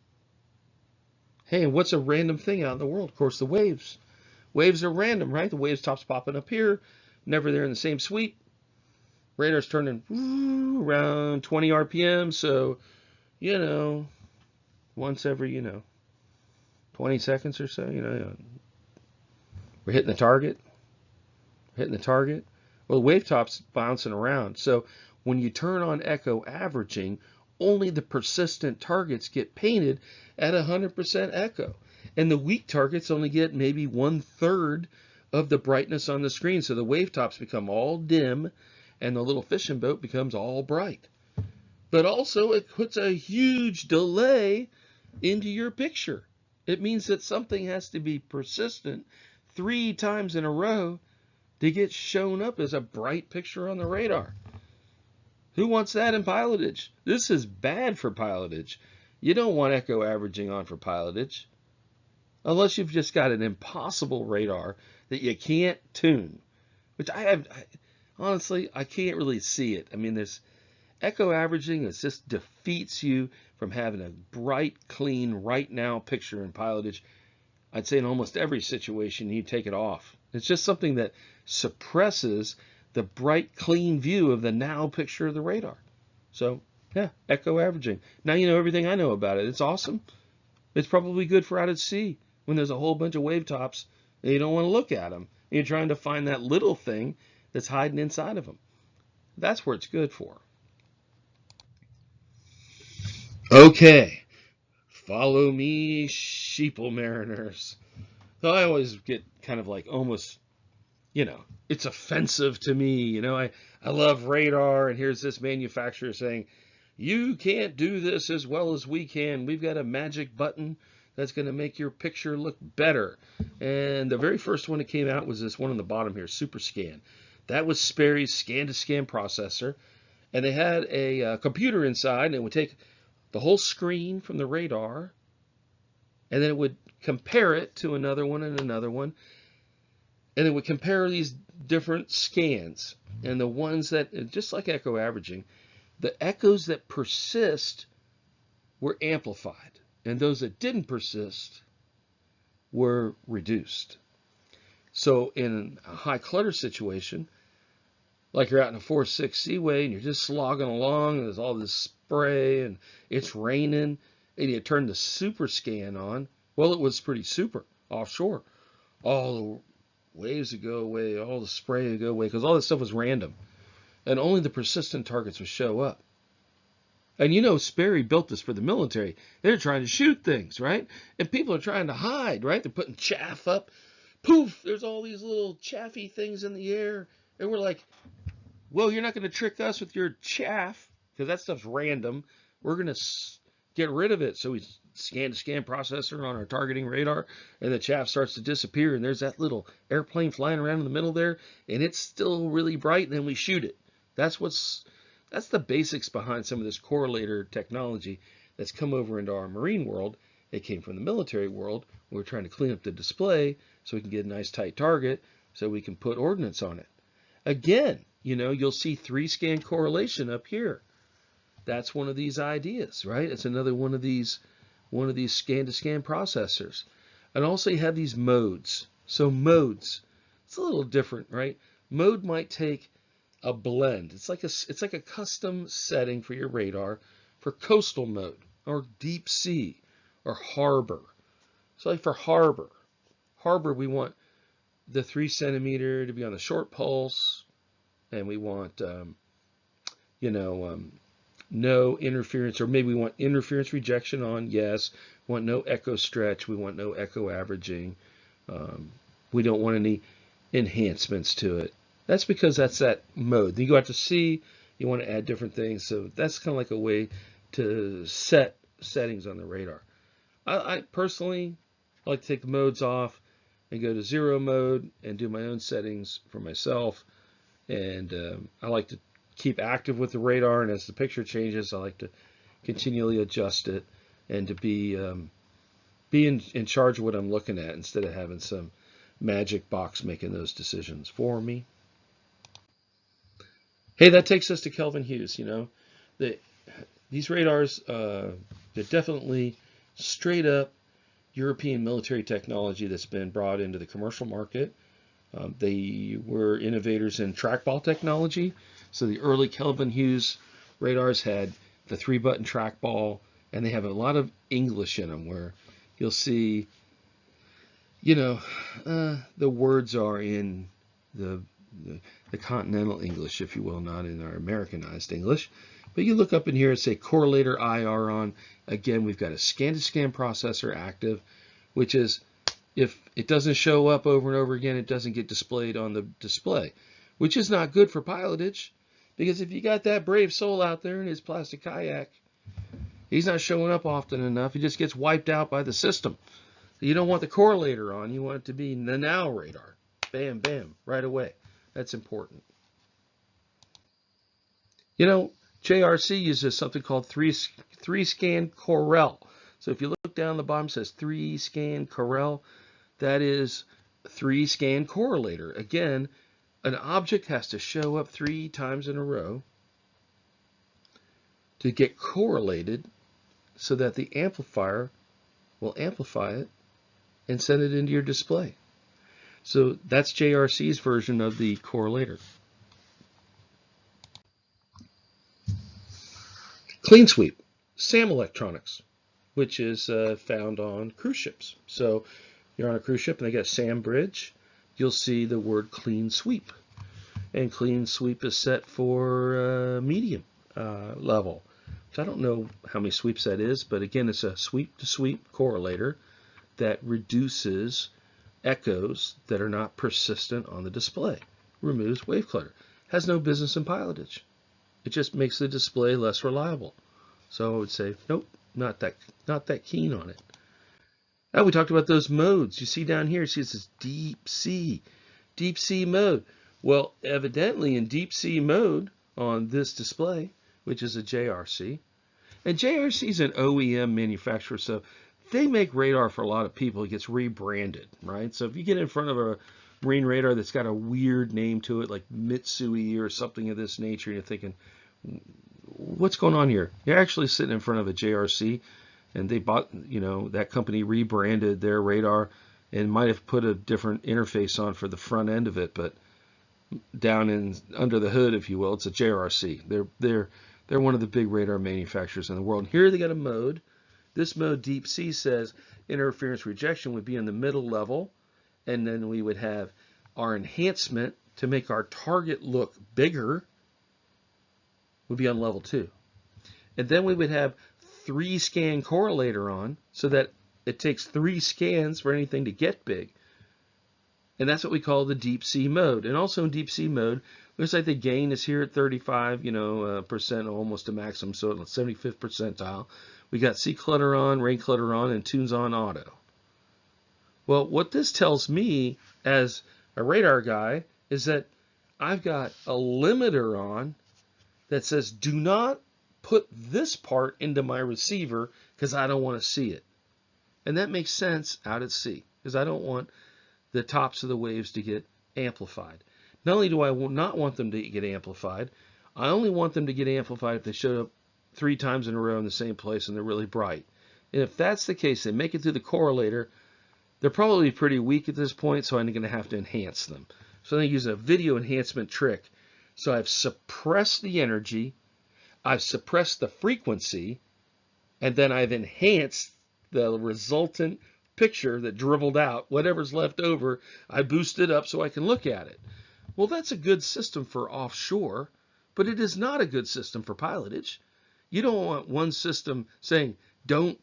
Hey, and what's a random thing out in the world? Of course, the waves. Waves are random, right? The waves tops popping up here, never there in the same sweep. Radar's turning around 20 RPM, so, once every, 20 seconds or so, we're hitting the target. Well, the wave top's bouncing around. So when you turn on echo averaging, only the persistent targets get painted at 100% echo. And the weak targets only get maybe 1/3 of the brightness on the screen. So the wave tops become all dim and the little fishing boat becomes all bright. But also it puts a huge delay into your picture. It means that something has to be persistent 3 times in a row to get shown up as a bright picture on the radar. Who wants that in pilotage? This is bad for pilotage. You don't want echo averaging on for pilotage unless you've just got an impossible radar that you can't tune, which honestly, I can't really see it. I mean, there's echo averaging, it just defeats you from having a bright, clean, right now picture in pilotage. I'd say in almost every situation, you take it off. It's just something that suppresses the bright, clean view of the now picture of the radar. So, yeah, echo averaging. Now you know everything I know about it. It's awesome. It's probably good for out at sea when there's a whole bunch of wave tops and you don't want to look at them. And you're trying to find that little thing that's hiding inside of them. That's where it's good for. Okay, follow me, sheeple mariners. So I always get kind of like almost, it's offensive to me. I love radar, and here's this manufacturer saying, you can't do this as well as we can. We've got a magic button that's going to make your picture look better. And the very first one that came out was this one on the bottom here, Super Scan. That was Sperry's scan-to-scan processor. And they had a computer inside, and it would take the whole screen from the radar, and then it would compare it to another one and another one. And it would compare these different scans. And the ones that, just like echo averaging, the echoes that persist were amplified. And those that didn't persist were reduced. So in a high clutter situation, like you're out in a 4-6 seaway and you're just slogging along, and there's all this spray and it's raining, and you turn the super scan on. Well, it was pretty super offshore. All the waves would go away, all the spray would go away, because all this stuff was random. And only the persistent targets would show up. And Sperry built this for the military. They're trying to shoot things, right? And people are trying to hide, right? They're putting chaff up. Poof, there's all these little chaffy things in the air. And we're like, well, you're not going to trick us with your chaff, because that stuff's random. We're going to get rid of it. So we scan-to-scan processor on our targeting radar, and the chaff starts to disappear, and there's that little airplane flying around in the middle there, and it's still really bright, and then we shoot it. That's the basics behind some of this correlator technology that's come over into our marine world. It came from the military world. We're trying to clean up the display so we can get a nice tight target so we can put ordnance on it. Again, you'll see 3-scan correlation up here. That's one of these ideas, right? It's another one of these scan-to-scan processors. And also you have these modes. So modes, it's a little different, right? Mode might take a blend. It's like a custom setting for your radar for coastal mode or deep sea or harbor. So like for harbor we want the 3 centimeter to be on the short pulse, and we want no interference, or maybe we want interference rejection on, yes. We want no echo stretch. We want no echo averaging. We don't want any enhancements to it. That's because that's that mode. Then you go out to sea, you want to add different things. So that's kind of like a way to set settings on the radar. I personally like to take the modes off and go to 0 mode and do my own settings for myself. And I like to keep active with the radar, and as the picture changes, I like to continually adjust it and to be be in charge of what I'm looking at instead of having some magic box making those decisions for me. Hey, that takes us to Kelvin Hughes. These radars, they're definitely straight up European military technology that's been brought into the commercial market. They were innovators in trackball technology. So the early Kelvin Hughes radars had the 3-button trackball, and they have a lot of English in them where you'll see, the words are in the continental English, if you will, not in our Americanized English. But you look up in here and say correlator IR on. Again, we've got a scan-to-scan processor active, which is if it doesn't show up over and over again, it doesn't get displayed on the display, which is not good for pilotage, because if you got that brave soul out there in his plastic kayak, he's not showing up often enough. He just gets wiped out by the system. You don't want the correlator on. You want it to be the now radar. Bam, bam, right away. That's important. JRC uses something called 3-scan Corel. So if you look down the bottom, it says 3-scan Corel. That is 3-scan correlator. Again, an object has to show up 3 times in a row to get correlated so that the amplifier will amplify it and send it into your display. So that's JRC's version of the correlator. Clean sweep, SAM electronics, which is found on cruise ships. So you're on a cruise ship and they got a SAM bridge, you'll see the word clean sweep. And clean sweep is set for medium level. So I don't know how many sweeps that is, but again, it's a sweep-to-sweep correlator that reduces echoes that are not persistent on the display, removes wave clutter, has no business in pilotage. It just makes the display less reliable. So I would say, nope, not that keen on it. Now we talked about those modes. You see down here, see it says deep sea mode. Well, evidently in deep sea mode on this display, which is a JRC, and JRC is an OEM manufacturer, so they make radar for a lot of people. It gets rebranded, right? So if you get in front of a marine radar that's got a weird name to it, like Mitsui or something of this nature, and you're thinking, what's going on here? You're actually sitting in front of a JRC, and they bought, that company rebranded their radar and might have put a different interface on for the front end of it, but down in under the hood, if you will, it's a JRC. They're one of the big radar manufacturers in the world. Here they got a mode. This mode, deep sea, says interference rejection would be in the middle level, and then we would have our enhancement to make our target look bigger would be on level 2. And then we would have 3-scan correlator on, so that it takes 3 scans for anything to get big. And that's what we call the deep sea mode. And also in deep sea mode, looks like the gain is here at 35, percent, almost to maximum, so it's 75th percentile. We got sea clutter on, rain clutter on, and tunes on auto. Well, what this tells me as a radar guy is that I've got a limiter on that says do not put this part into my receiver because I don't want to see it. And that makes sense out at sea because I don't want the tops of the waves to get amplified. Not only do I not want them to get amplified, I only want them to get amplified if they show up 3 times in a row in the same place and they're really bright. And if that's the case, they make it through the correlator, they're probably pretty weak at this point, so I'm going to have to enhance them. So I'm going to use a video enhancement trick. So I've suppressed the energy, I've suppressed the frequency, and then I've enhanced the resultant picture that dribbled out. Whatever's left over, I boosted up so I can look at it. Well, that's a good system for offshore, but it is not a good system for pilotage. You don't want one system saying, don't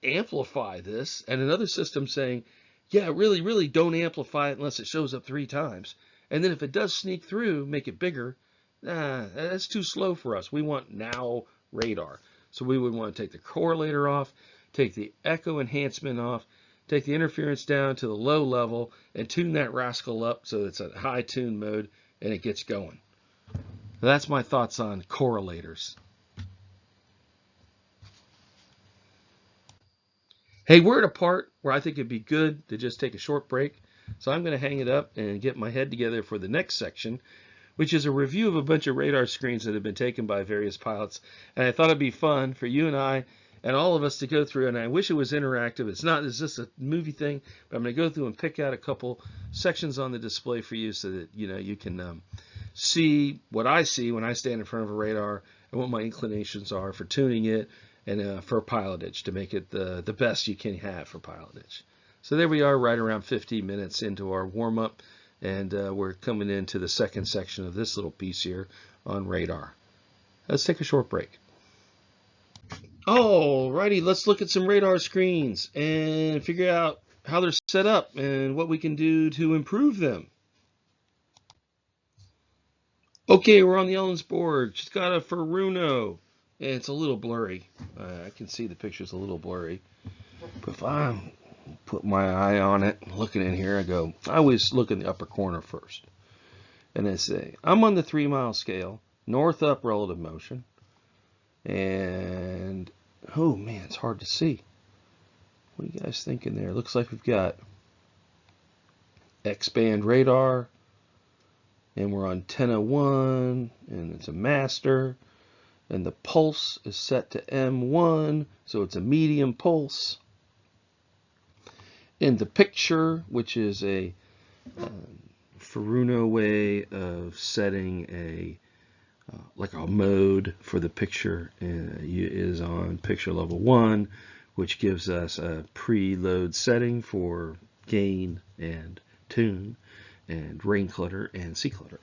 amplify this, and another system saying, yeah, really, really don't amplify it unless it shows up 3 times. And then if it does sneak through, make it bigger. That's too slow for us. We want now radar. So we would want to take the correlator off, take the echo enhancement off, take the interference down to the low level, and tune that rascal up so it's a high tune mode and it gets going. That's my thoughts on correlators. Hey, we're at a part where I think it'd be good to just take a short break. So I'm going to hang it up and get my head together for the next section, which is a review of a bunch of radar screens that have been taken by various pilots. And I thought it'd be fun for you and I and all of us to go through. And I wish it was interactive. It's not. It's just a movie thing. But I'm going to go through and pick out a couple sections on the display for you so that you can see what I see when I stand in front of a radar and what my inclinations are for tuning it and for pilotage to make it the best you can have for pilotage. So there we are, right around 15 minutes into our warm-up, and we're coming into the second section of this little piece here on radar. Let's take a short break. Alrighty, let's look at some radar screens and figure out how they're set up and what we can do to improve them. Okay, we're on the Ellen's board. She's got a Furuno. And it's a little blurry. I can see the picture's a little blurry. But if I put my eye on it, looking in here, I always look in the upper corner first. And I say, I'm on the 3-mile scale, north up relative motion. And, oh man, it's hard to see. What are you guys thinking there? Looks like we've got X-band radar. And we're on 1001, and it's a master. And the pulse is set to M1, so it's a medium pulse. In the picture, which is a Furuno way of setting like a mode for the picture, is on picture level 1, which gives us a preload setting for gain and tune and rain clutter and sea clutter.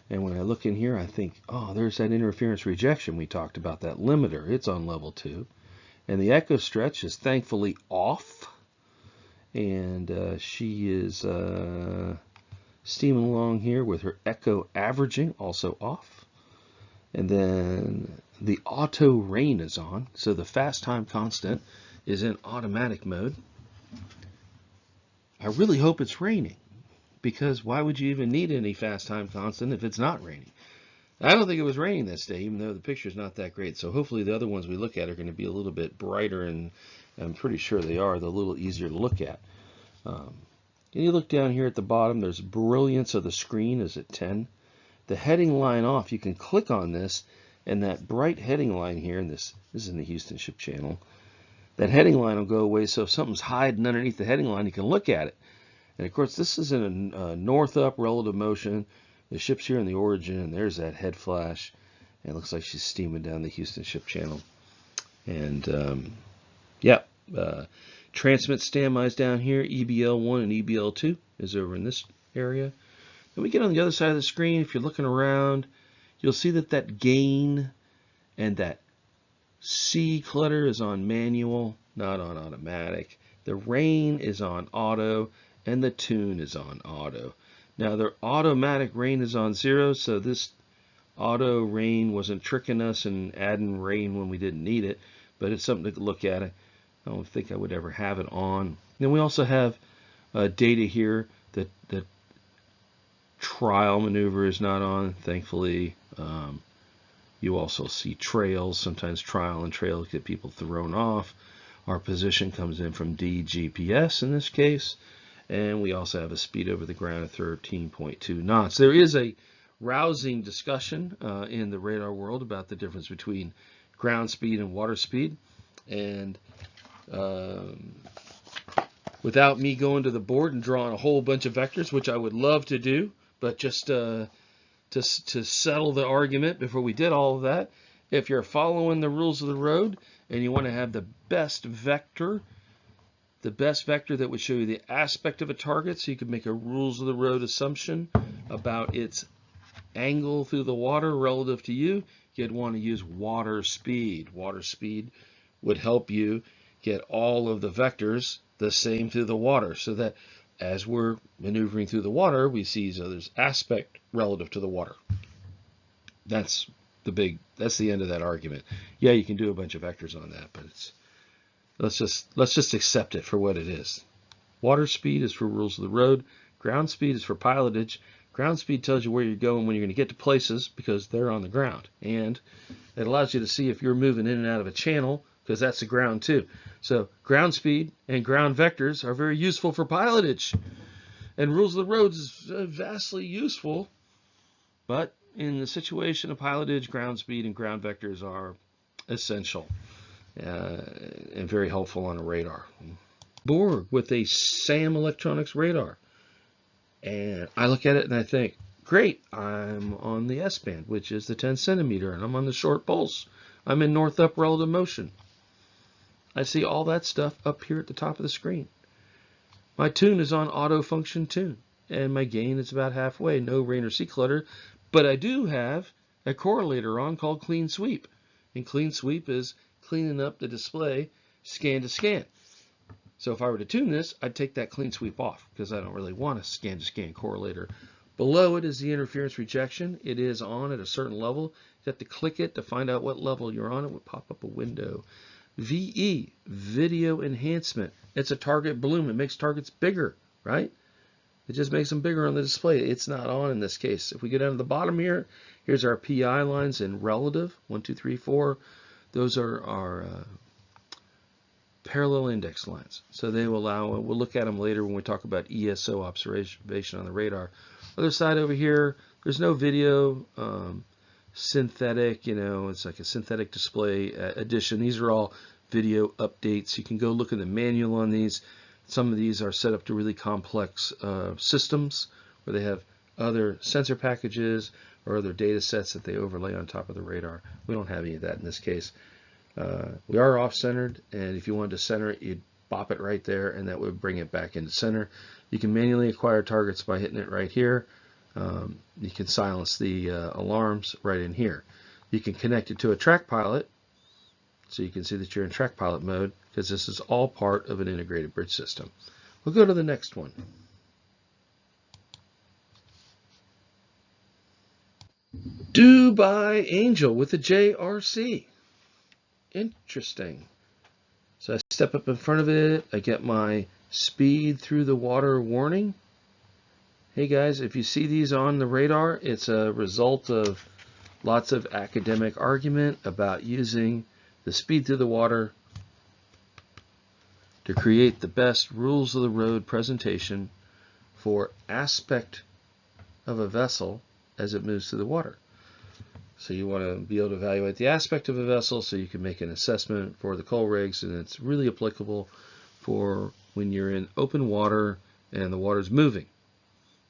And when I look in here, I think, oh, there's that interference rejection we talked about, that limiter. It's on level 2. And the echo stretch is thankfully off. And she is steaming along here with her echo averaging also off. And then the auto rain is on. So the fast time constant is in automatic mode. I really hope it's raining, because why would you even need any fast time constant if it's not raining? I don't think it was raining this day, even though the picture's not that great. So hopefully the other ones we look at are going to be a little bit brighter, and I'm pretty sure they are. They're a little easier to look at. And you look down here at the bottom, there's brilliance of the screen is at 10. The heading line off, you can click on this, and that bright heading line here, and this is in the Houston Ship Channel, that heading line will go away. So if something's hiding underneath the heading line, you can look at it. And of course, this is in a north up relative motion. The ship's here in the origin, and there's that head flash. And it looks like she's steaming down the Houston Ship Channel. And transmit standby's down here. EBL1 and EBL2 is over in this area. Then we get on the other side of the screen. If you're looking around, you'll see that gain and that sea clutter is on manual, not on automatic. The rain is on auto, and the tune is on auto. Now their automatic rain is on 0, so this auto rain wasn't tricking us and adding rain when we didn't need it, but it's something to look at. I don't think I would ever have it on. Then we also have data here that trial maneuver is not on, thankfully. You also see trails. Sometimes trial and trail get people thrown off. Our position comes in from DGPS in this case. And we also have a speed over the ground of 13.2 knots. There is a rousing discussion in the radar world about the difference between ground speed and water speed. And without me going to the board and drawing a whole bunch of vectors, which I would love to do, but just to settle the argument before we did all of that, if you're following the rules of the road and you want to have the best vector that would show you the aspect of a target, so you could make a rules of the road assumption about its angle through the water relative to you, you'd want to use water speed. Water speed would help you get all of the vectors the same through the water, so that as we're maneuvering through the water, we see each other's aspect relative to the water. That's the end of that argument. Yeah, you can do a bunch of vectors on that, but let's just accept it for what it is. Water speed is for rules of the road. Ground speed is for pilotage. Ground speed tells you where you're going when you're going to get to places, because they're on the ground. And it allows you to see if you're moving in and out of a channel, because that's the ground too. So ground speed and ground vectors are very useful for pilotage. And rules of the roads is vastly useful, but in the situation of pilotage, ground speed and ground vectors are essential and very helpful on a radar. Board with a SAM electronics radar. And I look at it and I think, great, I'm on the S-band, which is the 10 centimeter, and I'm on the short pulse. I'm in north-up relative motion. I see all that stuff up here at the top of the screen. My tune is on auto function tune, and my gain is about halfway, no rain or sea clutter, but I do have a correlator on called clean sweep. And clean sweep is cleaning up the display scan to scan. So if I were to tune this, I'd take that clean sweep off because I don't really want a scan to scan correlator. Below it is the interference rejection. It is on at a certain level. You have to click it to find out what level you're on. It would pop up a window. VE, video enhancement. It's a target bloom. It makes targets bigger, right? It just makes them bigger on the display. It's not on in this case. If we go down to the bottom here, here's our PI lines in relative. 1, 2, 3, 4. Those are our parallel index lines. So they will allow, we'll look at them later when we talk about ESO observation on the radar. Other side over here, there's no video, synthetic, it's like a synthetic display addition. These are all video updates. You can go look at the manual on these. Some of these are set up to really complex systems where they have other sensor packages or other data sets that they overlay on top of the radar. We don't have any of that in this case. We are off-centered, and if you wanted to center it, you'd bop it right there, and that would bring it back into center. You can manually acquire targets by hitting it right here. You can silence the alarms right in here. You can connect it to a track pilot, so you can see that you're in track pilot mode, because this is all part of an integrated bridge system. We'll go to the next one. Dubai Angel with a JRC. Interesting. So I step up in front of it, I get my speed through the water warning. Hey guys, if you see these on the radar, it's a result of lots of academic argument about using the speed through the water to create the best rules of the road presentation for aspect of a vessel as it moves through the water. So you want to be able to evaluate the aspect of a vessel so you can make an assessment for the coal rigs, and it's really applicable for when you're in open water and the water's moving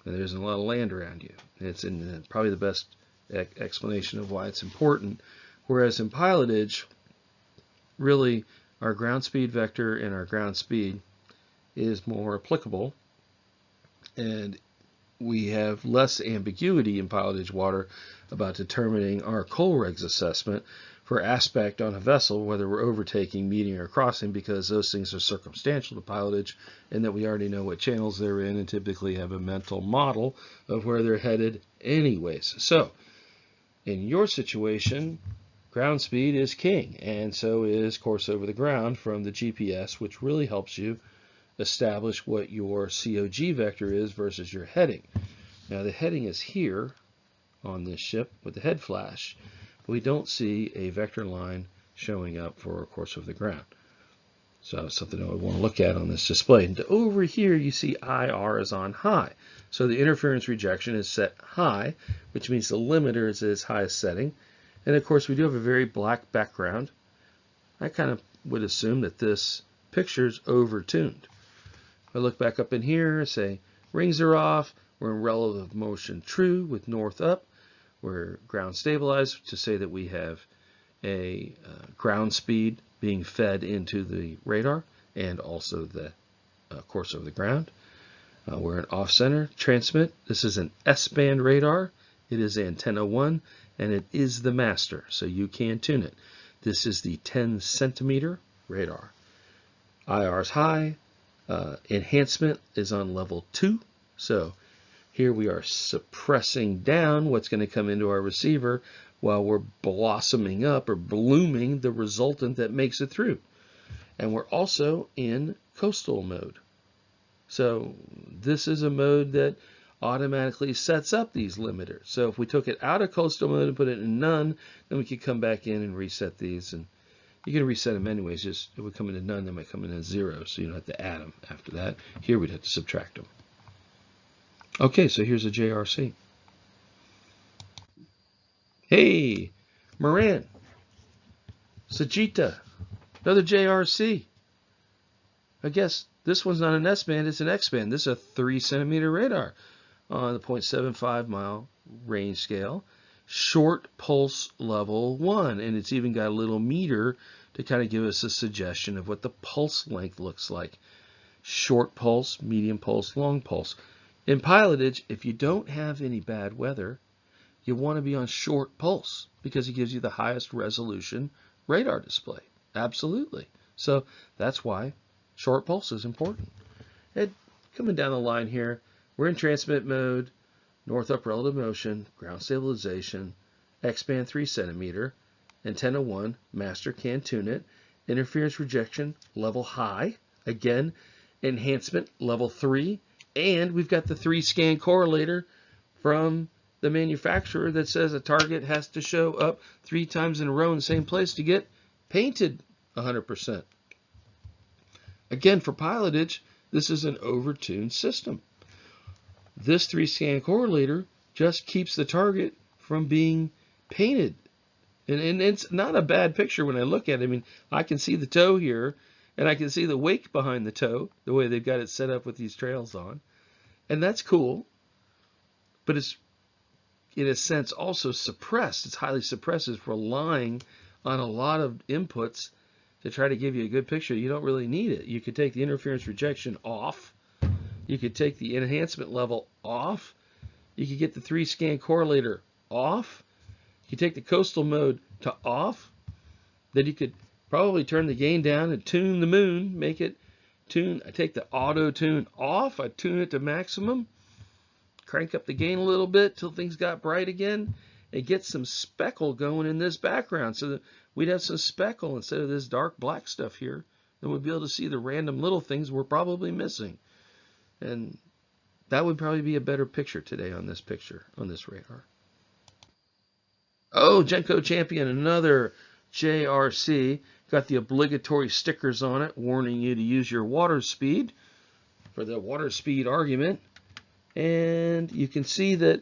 and there isn't a lot of land around you. It's probably the best explanation of why it's important. Whereas in pilotage, really our ground speed vector and our ground speed is more applicable, and we have less ambiguity in pilotage water about determining our coal regs assessment for aspect on a vessel, whether we're overtaking, meeting, or crossing, because those things are circumstantial to pilotage, and that we already know what channels they're in and typically have a mental model of where they're headed anyways. So in your situation, ground speed is king, and so is course over the ground from the GPS, which really helps you establish what your COG vector is versus your heading. Now the heading is here on this ship with the head flash, but we don't see a vector line showing up for a course over the ground. So something I would want to look at on this display. And over here you see IR is on high. So the interference rejection is set high, which means the limiter is at its highest setting. And of course we do have a very black background. I kind of would assume that this picture's over-tuned. I look back up in here, say rings are off, we're in relative motion true with north up, we're ground stabilized to say that we have a ground speed being fed into the radar and also the course over the ground. We're in off-center transmit. This is an S-band radar. It is antenna 1 and it is the master, so you can tune it. This is the 10 centimeter radar. IR is high. Enhancement is on level 2. So here we are suppressing down what's going to come into our receiver while we're blossoming up or blooming the resultant that makes it through. And we're also in coastal mode. So this is a mode that automatically sets up these limiters. So if we took it out of coastal mode and put it in none, then we could come back in and reset these and You can reset them anyways, just it would come into none, they might come into 0, so you don't have to add them after that. Here we'd have to subtract them. Okay, so here's a JRC. Hey, Moran, Sajita, another JRC. I guess this one's not an S-band, it's an X-band. This is a 3 centimeter radar on the 0.75 mile range scale. Short pulse level 1, and it's even got a little meter to kind of give us a suggestion of what the pulse length looks like. Short pulse, medium pulse, long pulse. In pilotage, if you don't have any bad weather, you want to be on short pulse because it gives you the highest resolution radar display. Absolutely. So that's why short pulse is important. And coming down the line here, we're in transmit mode, north up relative motion, ground stabilization, X-band 3 centimeter, antenna 1, master can tune it, interference rejection level high, again, enhancement level 3, and we've got the 3 scan correlator from the manufacturer that says a target has to show up 3 times in a row in the same place to get painted 100%. Again, for pilotage, this is an overtuned system. This 3 scan correlator just keeps the target from being painted. And it's not a bad picture when I look at it. I mean, I can see the toe here, and I can see the wake behind the toe, the way they've got it set up with these trails on. And that's cool, but it's, in a sense, also suppressed. It's highly suppressed. It's relying on a lot of inputs to try to give you a good picture. You don't really need it. You could take the interference rejection off. You could take the enhancement level off. You could get the 3 scan correlator off. You take the coastal mode to off. Then you could probably turn the gain down and tune the moon, make it tune. I take the auto tune off. I tune it to maximum. Crank up the gain a little bit till things got bright again, and get some speckle going in this background so that we'd have some speckle instead of this dark black stuff here. Then we'd be able to see the random little things we're probably missing. And that would probably be a better picture today on this radar. Oh, Genco Champion, another JRC. Got the obligatory stickers on it warning you to use your water speed for the water speed argument. And you can see that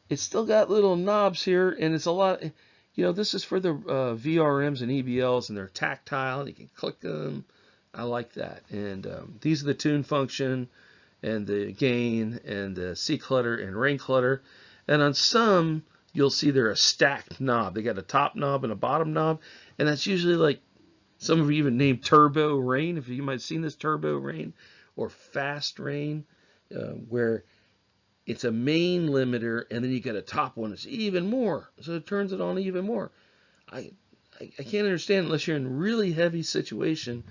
it's still got little knobs here, and it's a lot, you know, this is for the VRMs and EBLs, and they're tactile. You can click them. I like that. And these are the tune function and the gain and the C clutter and rain clutter. And on some, you'll see they're a stacked knob. They got a top knob and a bottom knob, and that's usually like, some of you even named turbo rain, if you might have seen this, turbo rain or fast rain, where it's a main limiter, and then you got a top one that's even more, so it turns it on even more. I can't understand unless you're in really heavy situation,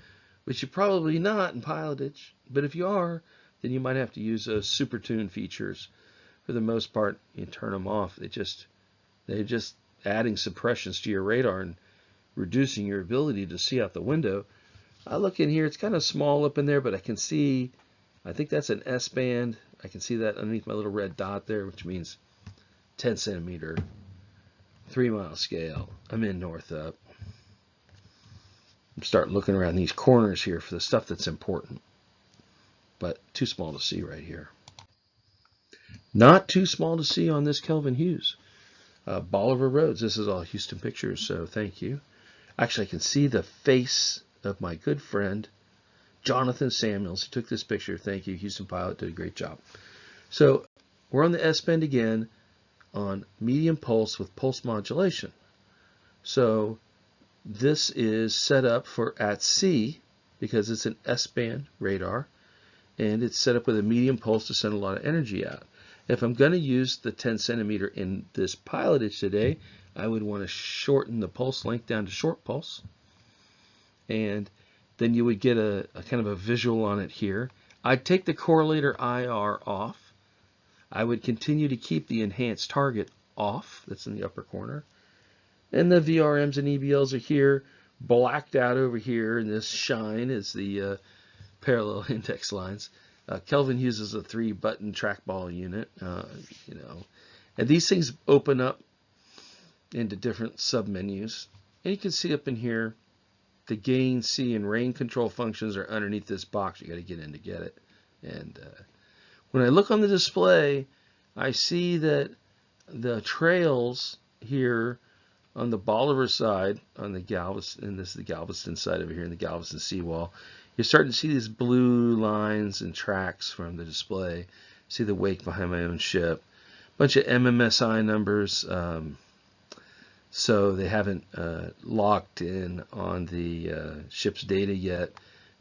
which you're probably not in pilotage, but if you are, then you might have to use those super tune features. For the most part, you turn them off. They're just adding suppressions to your radar and reducing your ability to see out the window. I look in here, it's kind of small up in there, but I can see, I think that's an S-band. I can see that underneath my little red dot there, which means 10 centimeter, 3 mile scale. I'm in north up. Start looking around these corners here for the stuff that's important, but too small to see right here. Not too small to see on this Kelvin Hughes. Bolivar Roads. This is all Houston pictures, so thank you. Actually, I can see the face of my good friend, Jonathan Samuels, who took this picture. Thank you. Houston Pilot did a great job. So we're on the S-band again on medium pulse with pulse modulation. So this is set up for at sea because it's an S-band radar, and it's set up with a medium pulse to send a lot of energy out. If I'm going to use the 10 centimeter in this pilotage today, I would want to shorten the pulse length down to short pulse. And then you would get a kind of a visual on it here. I'd take the correlator IR off. I would continue to keep the enhanced target off. That's in the upper corner. And the VRMs and EBLs are here, blacked out over here. And this shine is the parallel index lines. Kelvin uses a 3-button trackball unit, you know, and these things open up into different submenus. And you can see up in here, the gain, C, and rain control functions are underneath this box. You got to get in to get it. And when I look on the display, I see that the trails here on the Bolivar side, on the Galveston, and this is the Galveston side over here in the Galveston seawall, you're starting to see these blue lines and tracks from the display. See the wake behind my own ship. Bunch of MMSI numbers. So they haven't locked in on the ship's data yet,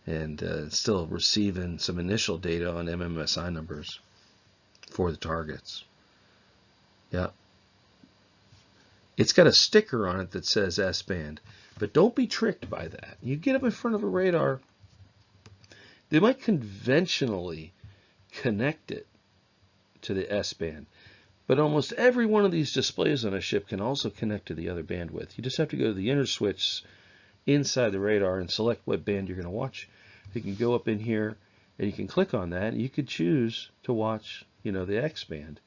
and still receiving some initial data on MMSI numbers for the targets. Yeah. It's got a sticker on it that says S-band, but don't be tricked by that. You get up in front of a radar, they might conventionally connect it to the S-band, but almost every one of these displays on a ship can also connect to the other bandwidth. You just have to go to the inner switch inside the radar and select what band you're going to watch. You can go up in here and you can click on that, and you could choose to watch, the X band.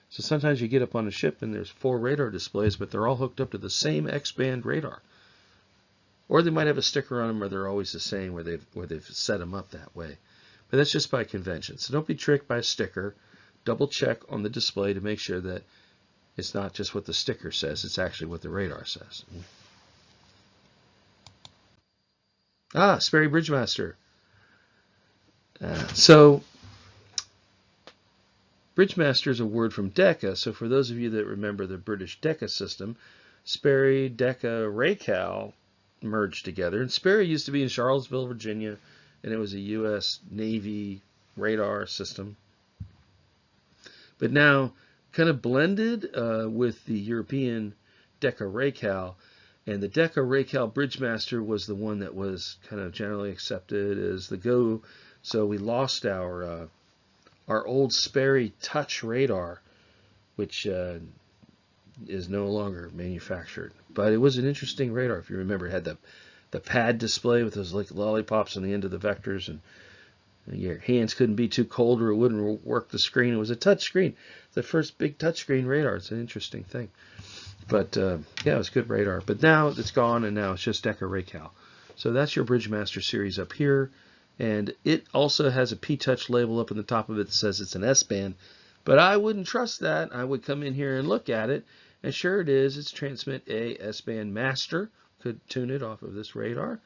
So sometimes you get up on a ship and there's 4 radar displays, but they're all hooked up to the same X-band radar. Or they might have a sticker on them, or they're always the same where they've set them up that way. But that's just by convention. So don't be tricked by a sticker. Double check on the display to make sure that it's not just what the sticker says, it's actually what the radar says. Sperry Bridgemaster. So Bridgemaster is a word from Decca, so for those of you that remember the British Decca system, Sperry, Decca, Raycal merged together. And Sperry used to be in Charlottesville, Virginia, and it was a U.S. Navy radar system. But now kind of blended with the European Decca Raycal, and the Decca Raycal Bridgemaster was the one that was kind of generally accepted as the go. So we lost our old Sperry Touch radar, which is no longer manufactured. But it was an interesting radar. If you remember, it had the pad display with those like lollipops on the end of the vectors, and your hands couldn't be too cold or it wouldn't work the screen. It was a touch screen. The first big touch screen radar. It's an interesting thing. But yeah, it was a good radar. But now it's gone, and now it's just Decca Raycal. So that's your Bridgemaster series up here. And it also has a P-Touch label up in the top of it that says it's an S-band. But I wouldn't trust that. I would come in here and look at it. And sure it is. It's Transmit A S-band master. Could tune it off of this radar.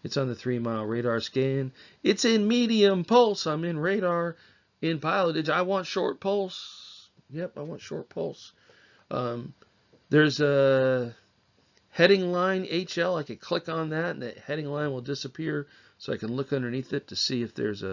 It's on the 3-mile radar scan. It's in medium pulse. I'm in radar, in pilotage. I want short pulse. Yep, I want short pulse. There's a heading line HL. I could click on that, and the heading line will disappear, so I can look underneath it to see if there's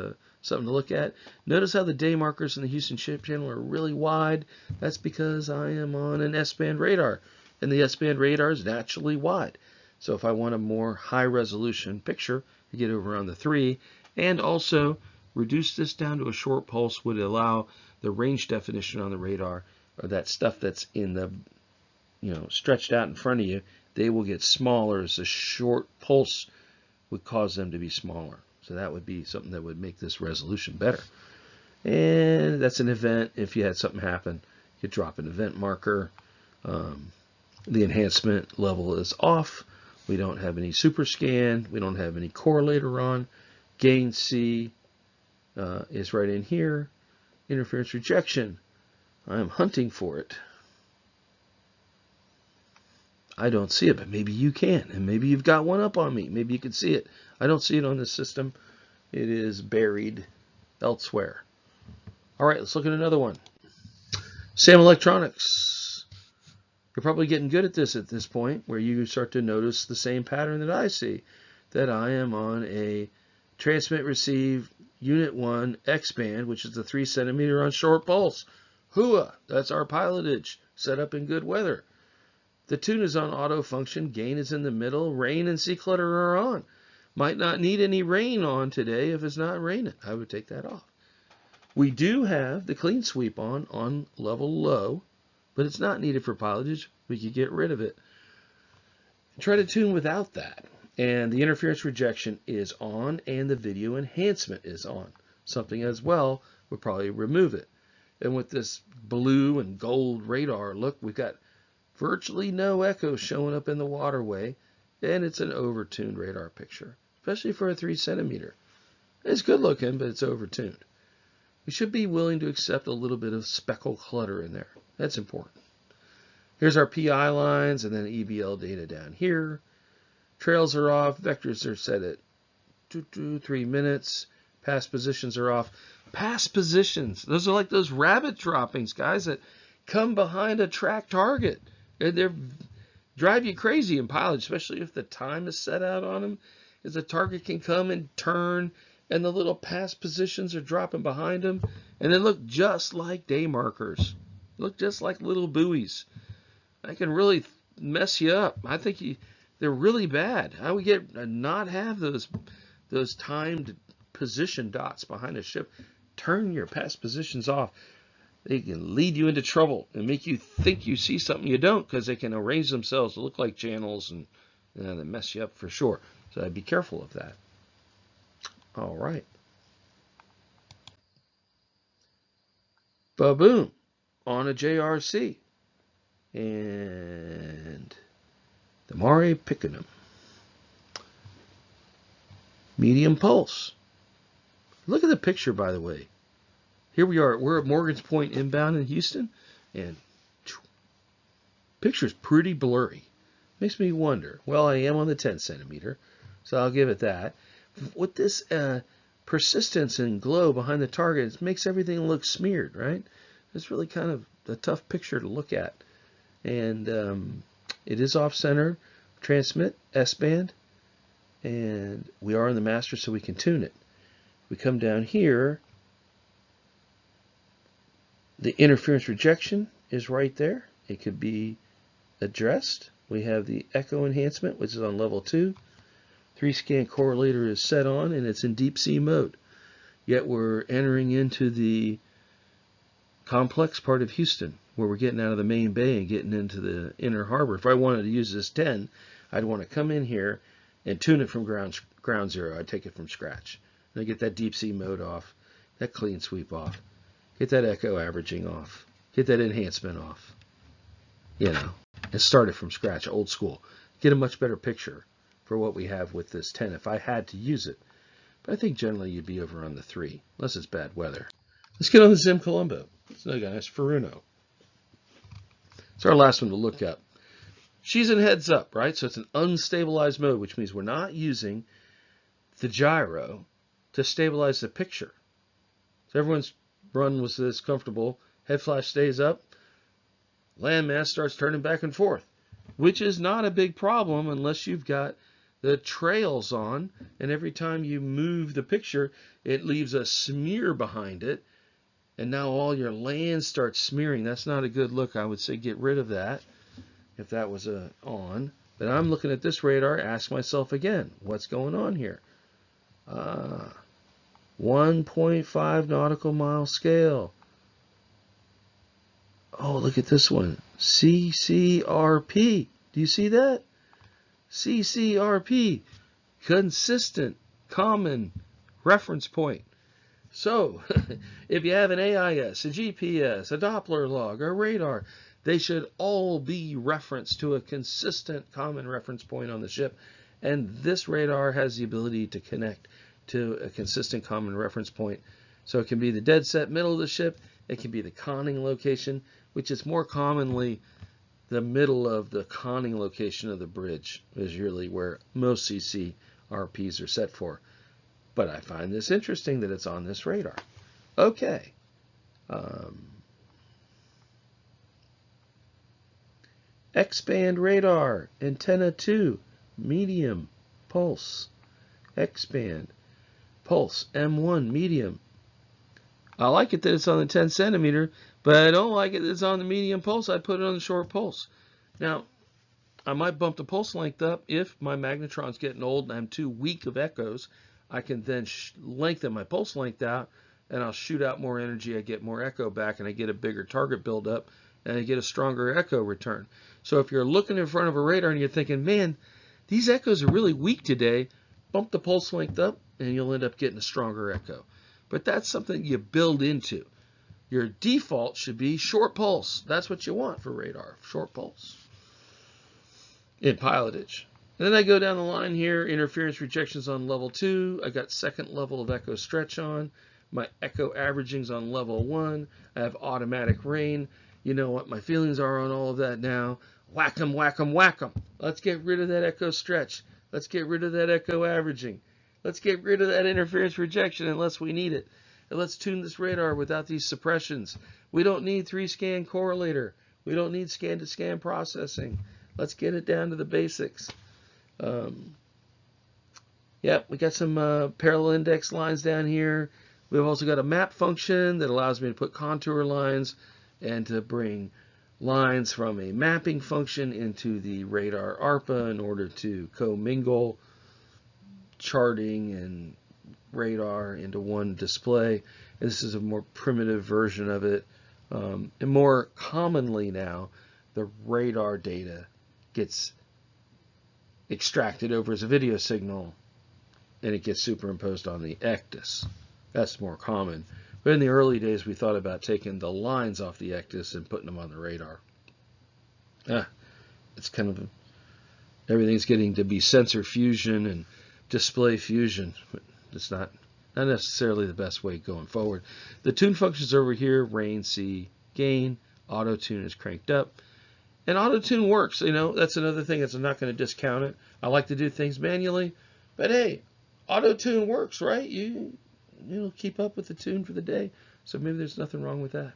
something to look at. Notice how the day markers in the Houston Ship Channel are really wide. That's because I am on an S-band radar, and the S-band radar is naturally wide. So if I want a more high-resolution picture, I get over on the 3, and also reduce this down to a short pulse would allow the range definition on the radar, or that stuff that's in the, stretched out in front of you, they will get smaller as the short pulse would cause them to be smaller. So that would be something that would make this resolution better. And that's an event. If you had something happen, you could drop an event marker. The enhancement level is off. We don't have any super scan. We don't have any correlator on. Gain C is right in here. Interference rejection. I'm hunting for it. I don't see it, but maybe you can. And maybe you've got one up on me. Maybe you can see it. I don't see it on this system. It is buried elsewhere. All right, let's look at another one. Sam Electronics. You're probably getting good at this point, where you start to notice the same pattern that I see, that I am on a transmit receive unit 1 X band, which is the 3 centimeter on short pulse. Hooah! That's our pilotage, set up in good weather. The tune is on auto function, gain is in the middle, rain and sea clutter are on. Might not need any rain on today if it's not raining. I would take that off. We do have the clean sweep on level low, but it's not needed for pilotage. We could get rid of it. Try to tune without that. And the interference rejection is on, and the video enhancement is on. Something as well would probably remove it. And with this blue and gold radar, look, we've got virtually no echo showing up in the waterway. And it's an overtuned radar picture, especially for a 3 centimeter. It's good looking, but it's overtuned. We should be willing to accept a little bit of speckle clutter in there. That's important. Here's our PI lines and then EBL data down here. Trails are off. Vectors are set at 3 minutes. Past positions are off. Past positions. Those are like those rabbit droppings, guys, that come behind a track target. They're drive you crazy in pilot, especially if the time is set out on them, is the target can come and turn, and the little past positions are dropping behind them, and they look just like day markers. Look just like little buoys. That can really mess you up. I think they're really bad. How we get not have those timed position dots behind a ship? Turn your past positions off. They can lead you into trouble and make you think you see something you don't, because they can arrange themselves to look like channels, and they mess you up for sure. So I'd be careful of that. All right. Ba-boom. On a JRC. And the Mare Pickenham. Medium pulse. Look at the picture, by the way. Here we are. We're at Morgan's Point inbound in Houston, and picture's pretty blurry. Makes me wonder. Well, I am on the 10 centimeter, so I'll give it that. With this persistence and glow behind the target, it makes everything look smeared, right? It's really kind of a tough picture to look at. And it is off-center, transmit, S-band, and we are in the master, so we can tune it. We come down here. The interference rejection is right there. It could be addressed. We have the echo enhancement, which is on level 2. 3-scan correlator is set on, and it's in deep sea mode. Yet we're entering into the complex part of Houston, where we're getting out of the main bay and getting into the inner harbor. If I wanted to use this 10, I'd want to come in here and tune it from ground zero. I'd take it from scratch. And I get that deep sea mode off, that clean sweep off. Get that echo averaging off. Get that enhancement off. You know, and start it from scratch, old school. Get a much better picture for what we have with this 10 if I had to use it. But I think generally you'd be over on the 3, unless it's bad weather. Let's get on the Zim Colombo. It's another guy, it's Furuno. It's our last one to look up. She's in heads up, right? So it's an unstabilized mode, which means we're not using the gyro to stabilize the picture. So everyone's run was this comfortable. Head flash stays up. Landmass starts turning back and forth, which is not a big problem unless you've got the trails on, and every time you move the picture, it leaves a smear behind it, and now all your land starts smearing. That's not a good look. I would say get rid of that if that was on. But I'm looking at this radar, ask myself again, what's going on here? 1.5 nautical mile scale. Oh, look at this one. CCRP. Do you see that? CCRP. Consistent Common Reference Point. So, if you have an AIS, a GPS, a Doppler log, or a radar, they should all be referenced to a consistent common reference point on the ship. And this radar has the ability to connect to a consistent common reference point. So it can be the dead set middle of the ship. It can be the conning location, which is more commonly the middle of the conning location of the bridge, is really where most CCRPs are set for. But I find this interesting that it's on this radar. Okay. X-band radar, antenna 2, medium, pulse. X-band, pulse, M1, medium. I like it that it's on the 10 centimeter, but I don't like it that it's on the medium pulse. I put it on the short pulse. Now, I might bump the pulse length up if my magnetron's getting old and I'm too weak of echoes. I can then lengthen my pulse length out, and I'll shoot out more energy. I get more echo back, and I get a bigger target buildup, and I get a stronger echo return. So if you're looking in front of a radar and you're thinking, man, these echoes are really weak today, bump the pulse length up, and you'll end up getting a stronger echo. But that's something you build into. Your default should be short pulse. That's what you want for radar, short pulse. In pilotage. And then I go down the line here, interference rejections on level 2. I got second level of echo stretch on. My echo averaging's on level 1. I have automatic rain. You know what my feelings are on all of that now. Whack 'em, whack 'em, whack 'em. Let's get rid of that echo stretch. Let's get rid of that echo averaging. Let's get rid of that interference rejection unless we need it. And let's tune this radar without these suppressions. We don't need 3-scan correlator. We don't need scan-to-scan processing. Let's get it down to the basics. We got some parallel index lines down here. We've also got a map function that allows me to put contour lines and to bring lines from a mapping function into the radar ARPA in order to commingle charting and radar into one display. And this is a more primitive version of it. And more commonly now, the radar data gets extracted over as a video signal and it gets superimposed on the ectus. That's more common. But in the early days, we thought about taking the lines off the ectus and putting them on the radar. It's kind of everything's getting to be sensor fusion and display fusion. But it's not necessarily the best way going forward. The tune functions over here: rain, C, gain. Auto tune is cranked up. And auto tune works. You know, that's another thing that's I'm not going to discount it. I like to do things manually, but hey, auto tune works, right? You'll keep up with the tune for the day, so maybe there's nothing wrong with that.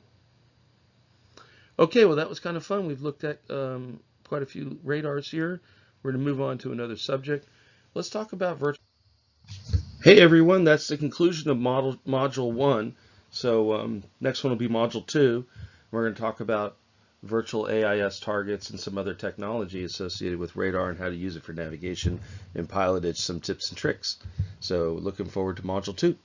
Okay, well that was kind of fun. We've looked at quite a few radars here. We're going to move on to another subject. Let's talk about virtual. Hey everyone, that's the conclusion of Module 1. So next one will be Module 2. We're going to talk about virtual AIS targets and some other technology associated with radar and how to use it for navigation and pilotage, some tips and tricks. So looking forward to Module 2.